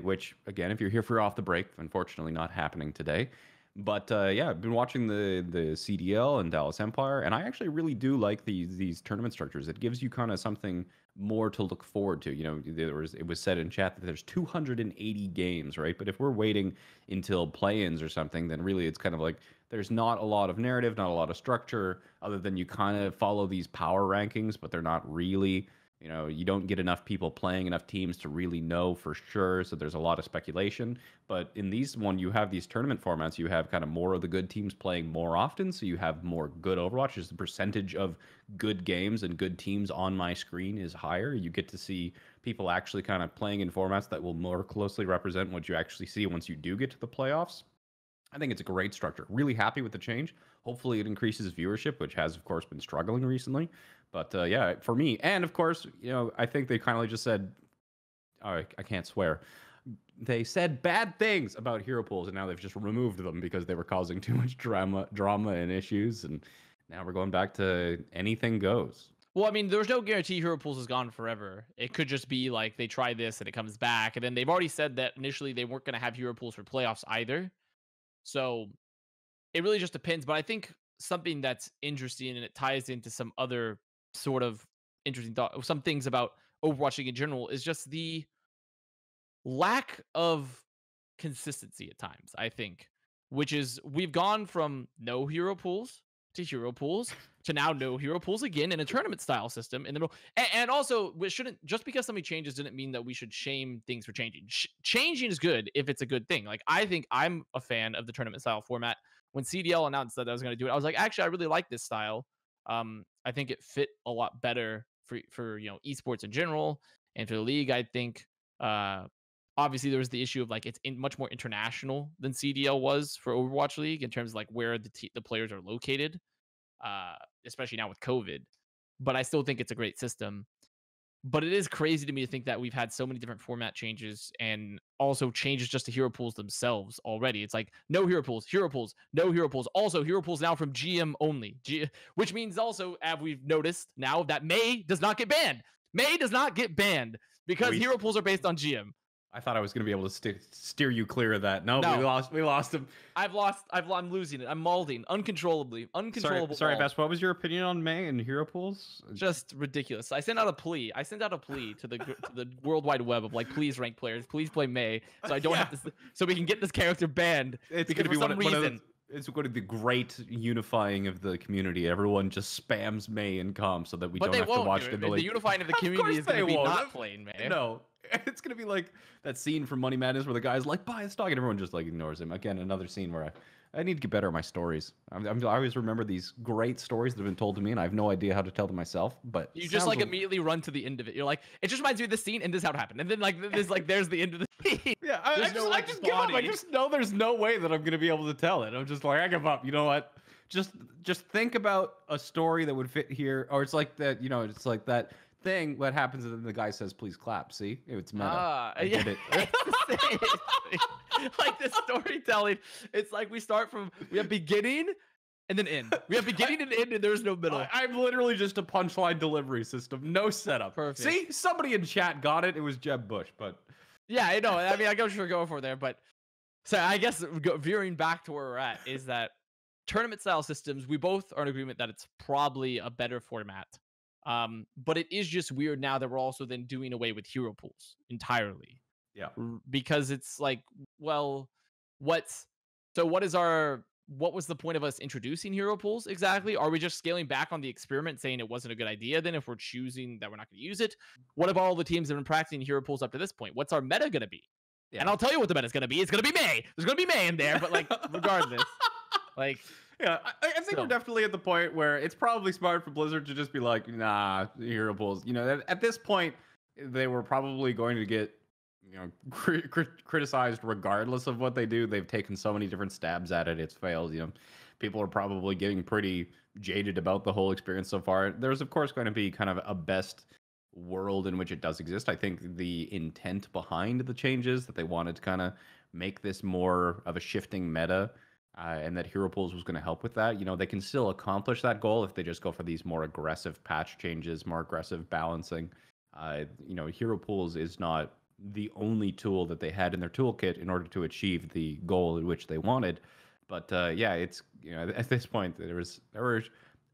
S1: which again, if you're here for Off the Break, unfortunately not happening today. But I've been watching the CDL and Dallas Empire, and I actually really do like these tournament structures. It gives you kind of something more to look forward to. It was said in chat that there's 280 games, right? But if we're waiting until play-ins or something, then really it's kind of like there's not a lot of narrative, not a lot of structure, other than you kind of follow these power rankings, but they're not really. You don't get enough people playing enough teams to really know for sure. So there's a lot of speculation. But in you have these tournament formats. You have kind of more of the good teams playing more often. So you have more good Overwatch. The percentage of good games and good teams on my screen is higher. You get to see people actually kind of playing in formats that will more closely represent what you actually see once you do get to the playoffs. I think it's a great structure. Really happy with the change. Hopefully it increases viewership, which has, of course, been struggling recently. But for me, and of course, I think they kind of just said, I can't swear. They said bad things about hero pools, and now they've just removed them because they were causing too much drama and issues. And now we're going back to anything goes.
S2: Well, I mean, there's no guarantee hero pools is gone forever. It could just be like they try this and it comes back. And then they've already said that initially they weren't going to have hero pools for playoffs either. So it really just depends. But I think something that's interesting, and it ties into some other sort of interesting thought, some things about Overwatch League in general, is just the lack of consistency at times, I think, which is we've gone from no hero pools to hero pools to now no hero pools again in a tournament style system in the middle. And also, we shouldn't, just because something changes didn't mean that we should shame things for changing. Changing is good if it's a good thing. Like, I think I'm a fan of the tournament style format. When CDL announced that I was going to do it, I was like, actually, I really like this style. I think it fit a lot better for esports in general, and for the league. I think obviously there was the issue of like it's much more international than CDL was for Overwatch League in terms of like where the players are located, especially now with COVID. But I still think it's a great system. But it is crazy to me to think that we've had so many different format changes and also changes just to hero pools themselves already. It's like no hero pools, no hero pools. Also, hero pools now from GM only, which means also, as we've noticed now, that May does not get banned. May does not get banned because hero pools are based on GM.
S1: I thought I was going to be able to steer you clear of that. No,
S2: No.
S1: we lost him.
S2: I'm losing it. I'm malding uncontrollably.
S1: Sorry, Bess. What was your opinion on May and hero pools?
S2: Just ridiculous. I sent out a plea to the World Wide Web of like, please rank players, please play May, so I don't have to, so we can get this character banned.
S1: It's
S2: because
S1: going to be
S2: for some reason.
S1: It's going to be the great unifying of the community. Everyone just spams May in comp so that we don't have to watch the
S2: The unifying of the community is going to be not playing May.
S1: No. It's going to be like that scene from Money Madness where the guy's like, buy a stock, and everyone just like ignores him. Again, another scene where I need to get better at my stories. I always remember these great stories that have been told to me, and I have no idea how to tell them myself. But
S2: you just like immediately run to the end of it. You're like, it just reminds me of this scene, and this is how it happened. And then like there's the end of the scene.
S1: Yeah, I just give up. I just know there's no way that I'm going to be able to tell it. I'm just like, I give up. You know what? Just think about a story that would fit here, or it's like that. You know, it's like that thing. What happens and then the guy says, "Please clap." See, it's meta. I did it.
S2: Like the storytelling, it's like we have beginning and then end. We have beginning and end, and there's no middle.
S1: I'm literally just a punchline delivery system, no setup.
S2: Perfect.
S1: See, somebody in chat got it. It was Jeb Bush, but
S2: yeah, I know. I mean, I guess we're going for there, but so I guess veering back to where we're at is that tournament style systems. We both are in agreement that it's probably a better format. But it is just weird now that we're also then doing away with hero pools entirely.
S1: Yeah.
S2: Because it's like, well, what was the point of us introducing hero pools exactly? Are we just scaling back on the experiment saying it wasn't a good idea then if we're choosing that we're not going to use it? What about all the teams that have been practicing hero pools up to this point? What's our meta going to be? Yeah. And I'll tell you what the meta is going to be. It's going to be May. There's going to be May in there, but like regardless, like
S1: yeah, I think we're definitely at the point where it's probably smart for Blizzard to just be like, nah, hero pools. You know, at this point, they were probably going to get, you know, criticized regardless of what they do. They've taken so many different stabs at it. It's failed. You know, people are probably getting pretty jaded about the whole experience so far. There's, of course, going to be kind of a best world in which it does exist. I think the intent behind the changes that they wanted to kind of make this more of a shifting meta, and that hero pools was going to help with that. You know, they can still accomplish that goal if they just go for these more aggressive patch changes, more aggressive balancing. You know, hero pools is not the only tool that they had in their toolkit in order to achieve the goal in which they wanted. But yeah, it's, you know, at this point there were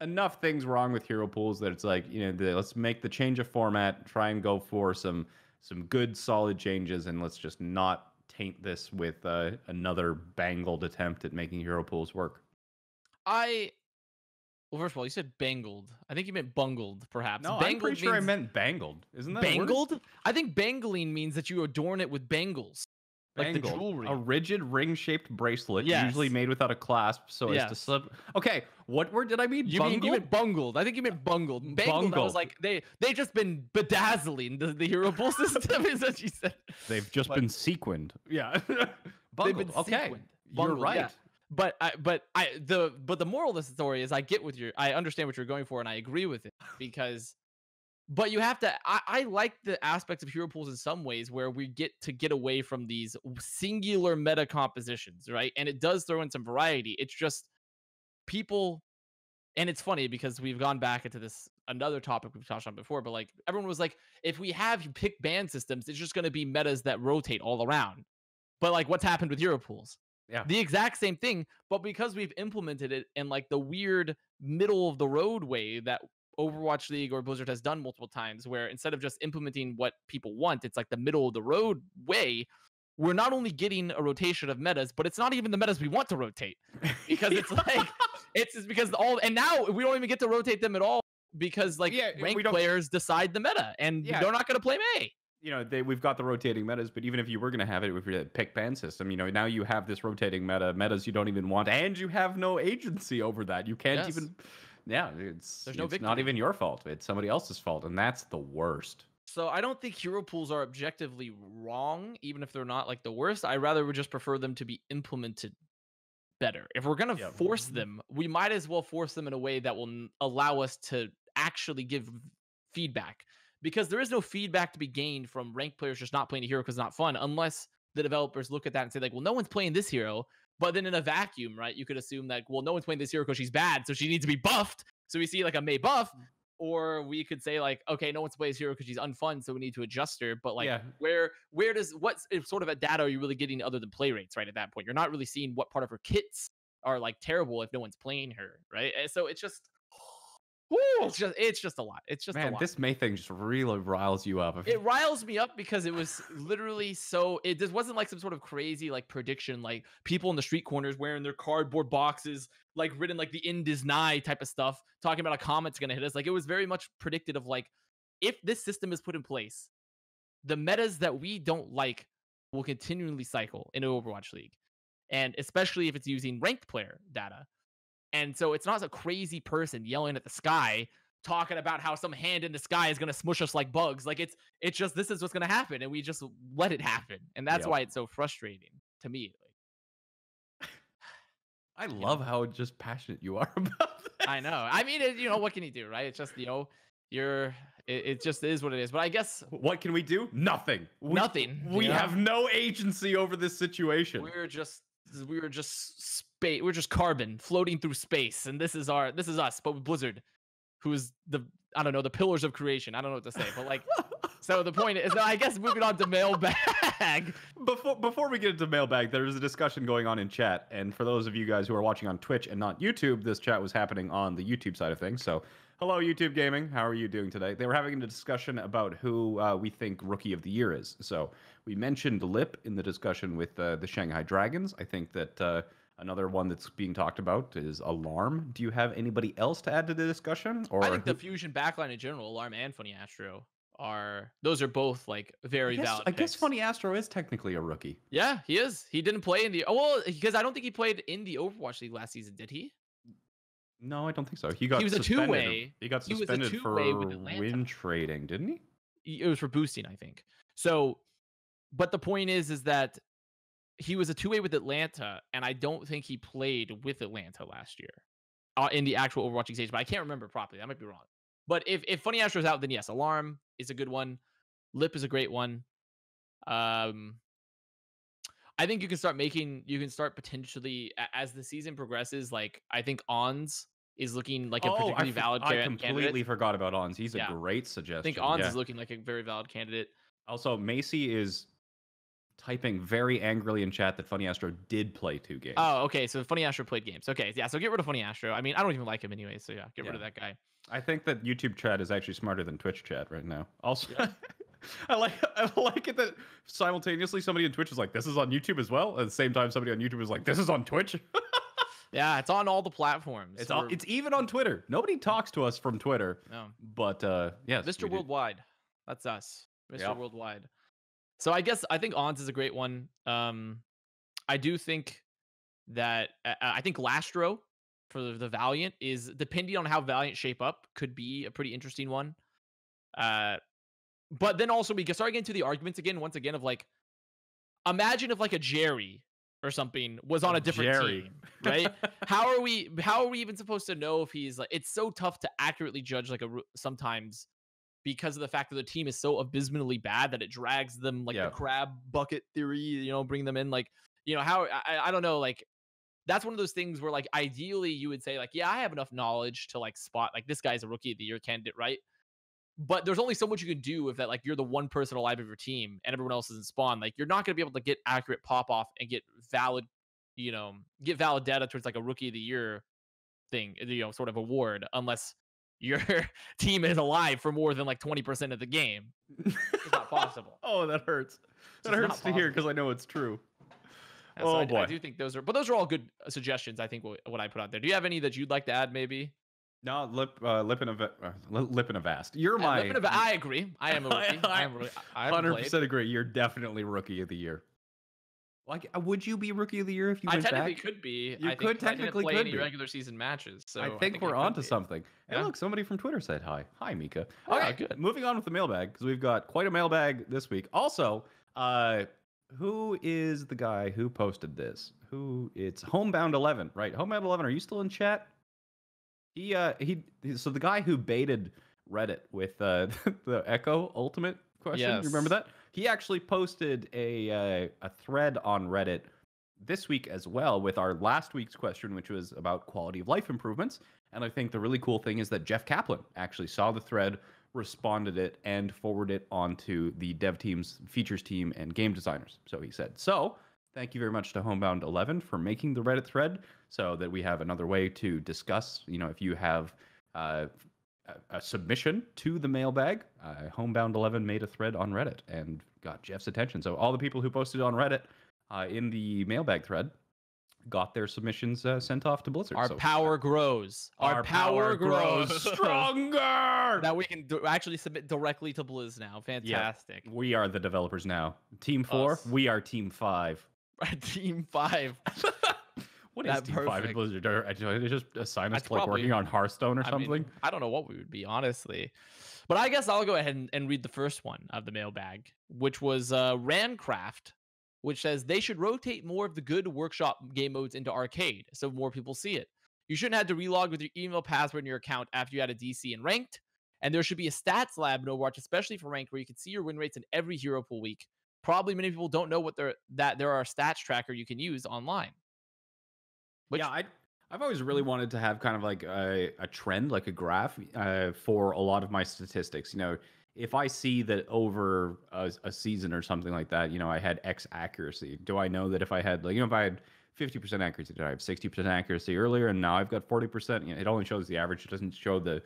S1: enough things wrong with hero pools that it's like, you know, let's make the change of format, try and go for some good solid changes, and let's just not taint this with another bangled attempt at making hero pools work.
S2: Well, first of all, you said bangled. I think you meant bungled, perhaps.
S1: No, I'm pretty sure I meant bangled. Isn't that
S2: bangled? I think bangling means that you adorn it with bangles. Like the jewelry.
S1: A rigid ring-shaped bracelet, usually made without a clasp, so as to slip. Okay, what word did I mean?
S2: You meant bungled. I think you meant bungled. Bangled. I was like, they just been bedazzling the hero pool system, is what you said.
S1: They've just been sequined. Yeah. Bungled. They've been sequined. You're right. Yeah.
S2: But the moral of the story is I understand what you're going for, and I agree with it, because but you have to I like the aspects of hero pools in some ways where we get away from these singular meta compositions, right? And it does throw in some variety. It's just people, and it's funny because we've gone back into this another topic we've touched on before, but like everyone was like, if we have pick ban systems, it's just going to be metas that rotate all around. But like what's happened with hero pools?
S1: Yeah.
S2: The exact same thing, but because we've implemented it in like the weird middle of the road way that Overwatch League or Blizzard has done multiple times, where instead of just implementing what people want, it's like the middle of the road way. We're not only getting a rotation of metas, but it's not even the metas we want to rotate, because it's like it's just because and now we don't even get to rotate them at all because like ranked players decide the meta, and they're not going to play May.
S1: You know, we've got the rotating metas, but even if you were going to have it with your pick ban system, you know, now you have this rotating metas you don't even want, and you have no agency over that. You can't even. Yeah, it's not even your fault. It's somebody else's fault, and that's the worst.
S2: So I don't think hero pools are objectively wrong, even if they're not like the worst. I rather would just prefer them to be implemented better. If we're going to force them, we might as well force them in a way that will allow us to actually give feedback. because there is no feedback to be gained from ranked players just not playing a hero because it's not fun, unless the developers look at that and say like, well, no one's playing this hero. But then in a vacuum, right, you could assume that, well, no one's playing this hero because she's bad, so she needs to be buffed. So we see like a Mei buff, or we could say like, okay, no one's playing this hero because she's unfun, so we need to adjust her. But like, what sort of a data are you really getting other than play rates, right? At that point, you're not really seeing what part of her kits are like terrible if no one's playing her, right? And so it's just. Woo, it's just a lot. It's just a lot.
S1: This May thing just really riles you up.
S2: It riles me up because it was literally so. It just wasn't like some sort of crazy like prediction, like people in the street corners wearing their cardboard boxes, like written like the end is nigh type of stuff, talking about a comet's gonna hit us. Like it was very much predicted of like, if this system is put in place, the metas that we don't like will continually cycle in Overwatch League, and especially if it's using ranked player data. And so it's not a crazy person yelling at the sky, talking about how some hand in the sky is going to smush us like bugs. Like it's just, this is what's going to happen. And we just let it happen. And that's why it's so frustrating to me.
S1: I love how just passionate you are about this.
S2: I know. I mean, what can you do, right? It's just, it just is what it is. But I guess.
S1: What can we do? Nothing.
S2: Nothing.
S1: We have no agency over this situation.
S2: We're just space. We're just carbon floating through space, and this is us. But with Blizzard, who is the pillars of creation. I don't know what to say, but like, so the point is, I guess moving on to mailbag.
S1: Before we get into mailbag, there's a discussion going on in chat, and for those of you guys who are watching on Twitch and not YouTube, this chat was happening on the YouTube side of things. So, hello YouTube Gaming, how are you doing today? They were having a discussion about who we think Rookie of the Year is. So we mentioned Lip in the discussion with the Shanghai Dragons. I think that another one that's being talked about is Alarm. Do you have anybody else to add to the discussion? Or
S2: I think the Fusion backline in general, Alarm and Funny Astro, those are both like very valid.
S1: I guess Funny Astro is technically a rookie.
S2: Yeah, he is. He didn't play in because I don't think he played in the Overwatch League last season, did he?
S1: No, I don't think so. He
S2: was a two-way.
S1: He got suspended for win trading, didn't he?
S2: It was for boosting, I think. So, but the point is that he was a two-way with Atlanta, and I don't think he played with Atlanta last year in the actual Overwatch League stage, but I can't remember properly. I might be wrong. But if Funny Astro's out, then yes, Alarm is a good one. Lip is a great one. I think you can start potentially, as the season progresses, like, I think Ons is looking like a particularly valid candidate.
S1: I completely forgot about Ons. He's a great suggestion.
S2: I think Ons is looking like a very valid candidate.
S1: Also, Macy is typing very angrily in chat that Funny Astro did play 2 games.
S2: Oh, okay. So Funny Astro played games. Okay, yeah. So get rid of Funny Astro. I mean, I don't even like him anyway. So yeah, get rid of that guy.
S1: I think that YouTube chat is actually smarter than Twitch chat right now. Also, I like it that simultaneously somebody in Twitch is like, this is on YouTube as well. At the same time, somebody on YouTube is like, this is on Twitch.
S2: Yeah, it's on all the platforms.
S1: It's even on Twitter. Nobody talks to us from Twitter.
S2: No.
S1: But yes,
S2: Mr. Worldwide. That's us. Mr. Worldwide. So I think Ons is a great one. I do think that I think Lastro for the Valiant is, depending on how Valiant shape up, could be a pretty interesting one. But then also we can start getting to the arguments again, once again, of like, imagine if like a Jerry or something was on a different team, right? How are we even supposed to know if he's like? It's so tough to accurately judge like sometimes, because of the fact that the team is so abysmally bad that it drags them, like the crab bucket theory, bring them in, like, how I don't know, like, that's one of those things where like ideally you would say like, yeah, I have enough knowledge to like spot like this guy's a Rookie of the Year candidate, right? But there's only so much you can do if that like you're the one person alive of your team and everyone else is in spawn. Like, you're not going to be able to get accurate pop off and get valid data towards like a Rookie of the Year thing, sort of award, unless your team is alive for more than like 20% of the game. It's not possible.
S1: Oh, that hurts. That hurts to hear because I know it's true.
S2: Yeah, so boy. I do think those are all good suggestions. I think what I put out there. Do you have any that you'd like to add, maybe?
S1: No, Lip and Avast. You're my.
S2: I agree. I am a rookie. I am
S1: 100% agree. You're definitely Rookie of the Year. Like, would you be Rookie of the Year if you went back?
S2: I technically could be.
S1: You could technically
S2: play any regular season matches. So
S1: I think we're onto something. And look, somebody from Twitter said hi. Hi, Mika.
S2: All right, good.
S1: Moving on with the mailbag, because we've got quite a mailbag this week. Also, who is the guy who posted this? It's Homebound 11, right? Homebound 11, are you still in chat? So the guy who baited Reddit with the Echo Ultimate question. You remember
S2: Yes.
S1: that? He actually posted a thread on Reddit this week as well with our last week's question, which was about quality of life improvements. And I think the really cool thing is that Jeff Kaplan actually saw the thread, responded it, and forwarded it onto the dev teams, features team, and game designers. So he said, so thank you very much to Homebound 11 for making the Reddit thread so that we have another way to discuss, if you have a submission to the mailbag. Homebound 11 made a thread on Reddit and got Jeff's attention. So all the people who posted on Reddit in the mailbag thread got their submissions sent off to Blizzard.
S2: Our power grows. Our power grows
S1: stronger.
S2: That we can actually submit directly to Blizz now. Fantastic.
S1: Yep. We are the developers now. Team 4, we are Team 5.
S2: Team 5.
S1: What is Team 5 in Blizzard? They just assign us to like working on Hearthstone or something?
S2: Mean, I don't know what we would be, honestly. But I guess I'll go ahead and read the first one of the mailbag, which was Rancraft, which says they should rotate more of the good workshop game modes into arcade so more people see it. You shouldn't have to relog with your email password in your account after you had a DC in ranked. And there should be a stats lab in Overwatch, especially for ranked, where you can see your win rates in every hero pool week. Probably many people don't know that there are a stats tracker you can use online.
S1: Yeah, I've always really wanted to have kind of like a trend, like a graph for a lot of my statistics. If I see that over a season or something like that, I had X accuracy. Do I know that if I had if I had 50% accuracy, did I have 60% accuracy earlier, and now I've got 40%? It only shows the average. It doesn't show the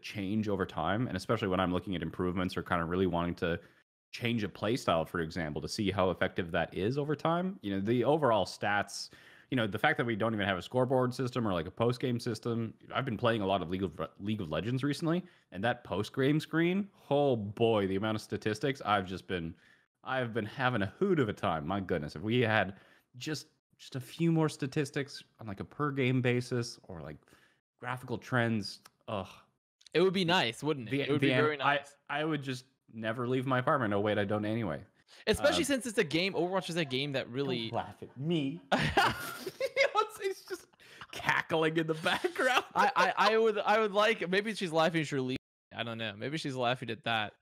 S1: change over time. And especially when I'm looking at improvements or kind of really wanting to change a play style, for example, to see how effective that is over time. The overall stats. The fact that we don't even have a scoreboard system or like a post-game system. I've been playing a lot of League of Legends recently, and that post-game screen, oh boy, the amount of statistics I've been having a hoot of a time. My goodness, if we had just a few more statistics on like a per game basis or like graphical trends,
S2: it would be nice, wouldn't it? It would be very nice.
S1: I would just never leave my apartment. Oh wait, I don't anyway.
S2: Especially since it's a game. Overwatch is a game that really.
S1: Don't laugh at me. It's just cackling in the background.
S2: I would like, maybe she's laughing. I don't know. Maybe she's laughing at that.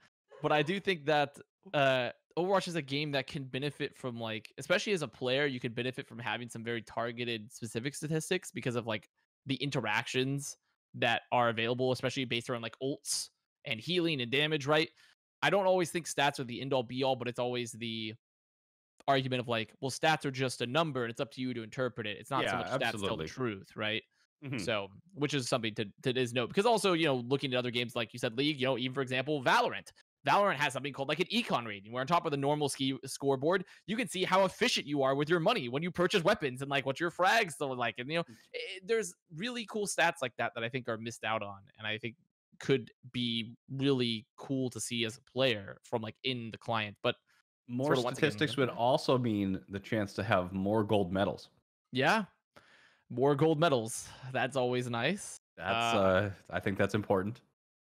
S2: But I do think that Overwatch is a game that can benefit from, like, especially as a player, you could benefit from having some very targeted specific statistics because of like the interactions that are available, especially based around like ults and healing and damage, right? I don't always think stats are the end all be all, but it's always the argument of like, well, stats are just a number and it's up to you to interpret it. It's not so much stats tell the truth, right? Mm-hmm. So, which is something to note, because also, looking at other games, like you said, League, even for example, Valorant has something called like an econ rating, where on top of the normal scoreboard, you can see how efficient you are with your money when you purchase weapons and like what your frags are like. And, there's really cool stats like that I think are missed out on. And I think could be really cool to see as a player from like in the client. But
S1: more statistics would also mean the chance to have more gold medals.
S2: Yeah, more gold medals. That's always nice.
S1: That's I think that's important.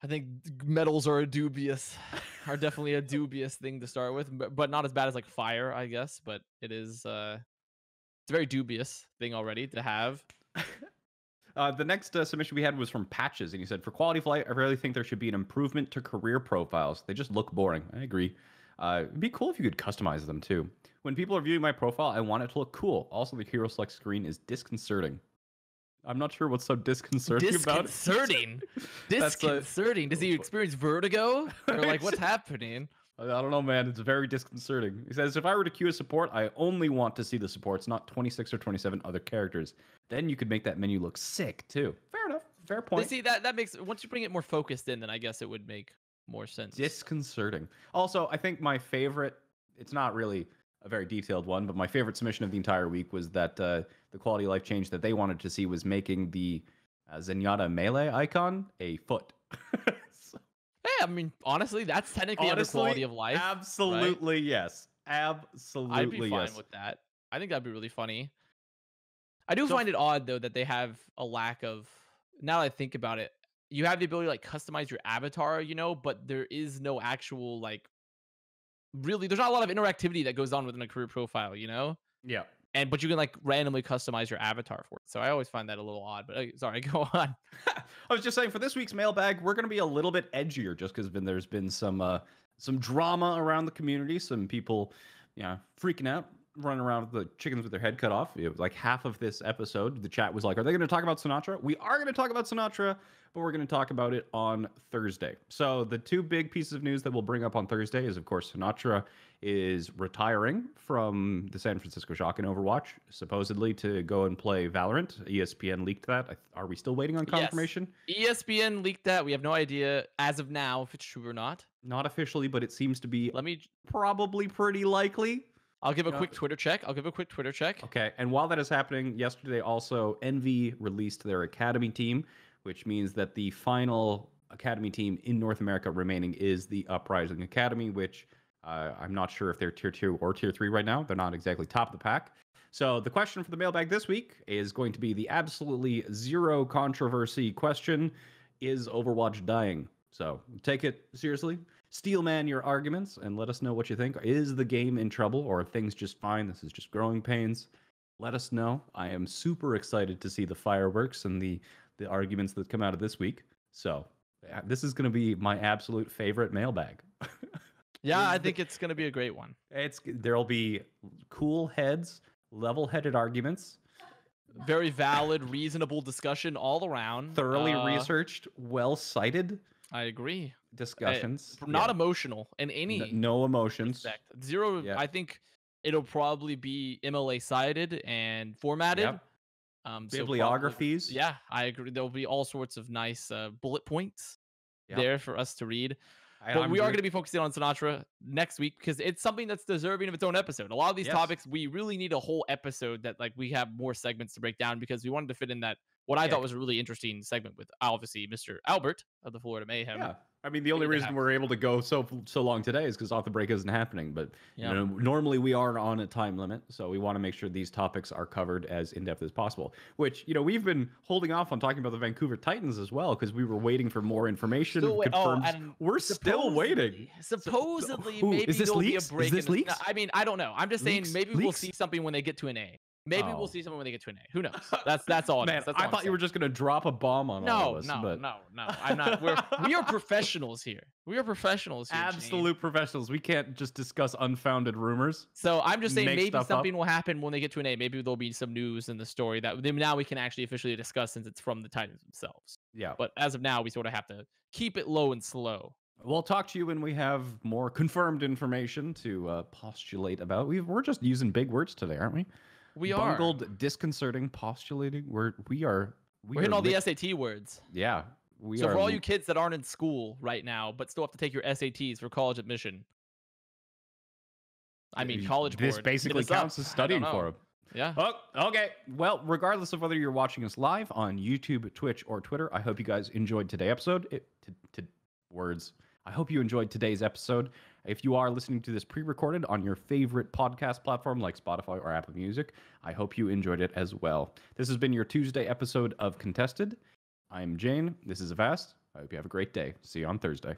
S2: I think medals are definitely a dubious thing to start with, but not as bad as like fire, I guess. But it is it's a very dubious thing already to have.
S1: The next submission we had was from Patches, and he said, for quality of life, I really think there should be an improvement to career profiles. They just look boring. I agree. It'd be cool if you could customize them too. When people are viewing my profile, I want it to look cool. Also, the hero select screen is disconcerting. I'm not sure what's so disconcerting about it.
S2: Disconcerting? Does he experience vertigo? Or like, what's happening?
S1: I don't know, man. It's very disconcerting. He says, if I were to queue a support, I only want to see the supports, not 26 or 27 other characters. Then you could make that menu look sick, too. Fair enough. Fair point.
S2: See, that makes, once you bring it more focused in, then I guess it would make more sense.
S1: Disconcerting. Also, I think my favorite, it's not really a very detailed one, but my favorite submission of the entire week was that the quality of life change that they wanted to see was making the Zenyatta melee icon a foot.
S2: I mean, honestly, that's technically under quality of life.
S1: Absolutely, right? Yes. Absolutely,
S2: I'd be fine with that. I think that'd be really funny. I do find it odd, though, that they have a lack of, now that I think about it, you have the ability to like customize your avatar, but there is no actual like, really, there's not a lot of interactivity that goes on within a career profile,
S1: Yeah.
S2: but you can like randomly customize your avatar for it. So I always find that a little odd. But sorry, go on.
S1: I was just saying for this week's mailbag, we're going to be a little bit edgier just because there's been some drama around the community, some people, freaking out, running around with the chickens with their head cut off. It was like half of this episode. The chat was like, "Are they going to talk about Sinatraa?" We are going to talk about Sinatraa, but we're going to talk about it on Thursday. So the two big pieces of news that we'll bring up on Thursday is, of course, Sinatraa is retiring from the San Francisco Shock in Overwatch, supposedly to go and play Valorant. ESPN leaked that. Are we still waiting on confirmation?
S2: Yes. ESPN leaked that. We have no idea as of now if it's true or not.
S1: Not officially, but it seems to be probably pretty likely.
S2: I'll give a quick Twitter check.
S1: Okay, and while that is happening, yesterday also Envy released their Academy team, which means that the final Academy team in North America remaining is the Uprising Academy, which I'm not sure if they're Tier 2 or Tier 3 right now. They're not exactly top of the pack. So the question for the mailbag this week is going to be the absolutely zero controversy question: is Overwatch dying? So take it seriously. Steelman your arguments and let us know what you think. Is the game in trouble, or are things just fine? This is just growing pains. Let us know. I am super excited to see the fireworks and the arguments that come out of this week. So this is going to be my absolute favorite mailbag.
S2: Yeah, I think it's going to be a great one.
S1: There'll be cool heads, level-headed arguments.
S2: Very valid, reasonable discussion all around.
S1: Thoroughly researched, well-cited.
S2: I agree.
S1: Discussions.
S2: Not emotional in any
S1: no emotions.
S2: Respect. Zero. Yeah. I think it'll probably be MLA-sided and formatted.
S1: Yep. Bibliographies.
S2: So yeah, I agree. There'll be all sorts of nice bullet points there for us to read. But we are going to be focusing on Sinatraa next week because it's something that's deserving of its own episode. A lot of these topics, we really need a whole episode that we have more segments to break down because we wanted to fit in that what I thought was a really interesting segment with obviously Mr. Albert of the Florida Mayhem.
S1: Yeah. I mean, the only reason we're able to go so long today is because Off the Break isn't happening. But normally we are on a time limit, so we want to make sure these topics are covered as in-depth as possible. Which, we've been holding off on talking about the Vancouver Titans as well because we were waiting for more information. We're still waiting.
S2: Supposedly, maybe there'll be a break.
S1: Is this leaks?
S2: I mean, I don't know. I'm just saying maybe we'll see something when they get to an A. Maybe we'll see something when they get to an A. Who knows? That's all.
S1: Man, I thought you were just gonna drop a bomb on all of us.
S2: No. I'm not. We are professionals here.
S1: Absolute professionals. We can't just discuss unfounded rumors.
S2: So I'm just saying maybe something will happen when they get to an A. Maybe there'll be some news in the story that now we can actually officially discuss since it's from the Titans themselves.
S1: Yeah.
S2: But as of now, we sort of have to keep it low and slow.
S1: We'll talk to you when we have more confirmed information to postulate about. We're just using big words today, aren't we?
S2: We
S1: Bungled, disconcerting, postulating. We're
S2: hitting all the SAT words.
S1: Yeah.
S2: So for all you kids that aren't in school right now, but still have to take your SATs for college admission. I mean, college board.
S1: This basically counts as studying for them.
S2: Yeah.
S1: Oh, okay. Well, regardless of whether you're watching us live on YouTube, Twitch, or Twitter, I hope you guys enjoyed today's episode. I hope you enjoyed today's episode. If you are listening to this pre-recorded on your favorite podcast platform like Spotify or Apple Music, I hope you enjoyed it as well. This has been your Tuesday episode of Contested. I'm Jane. This is Avast. I hope you have a great day. See you on Thursday.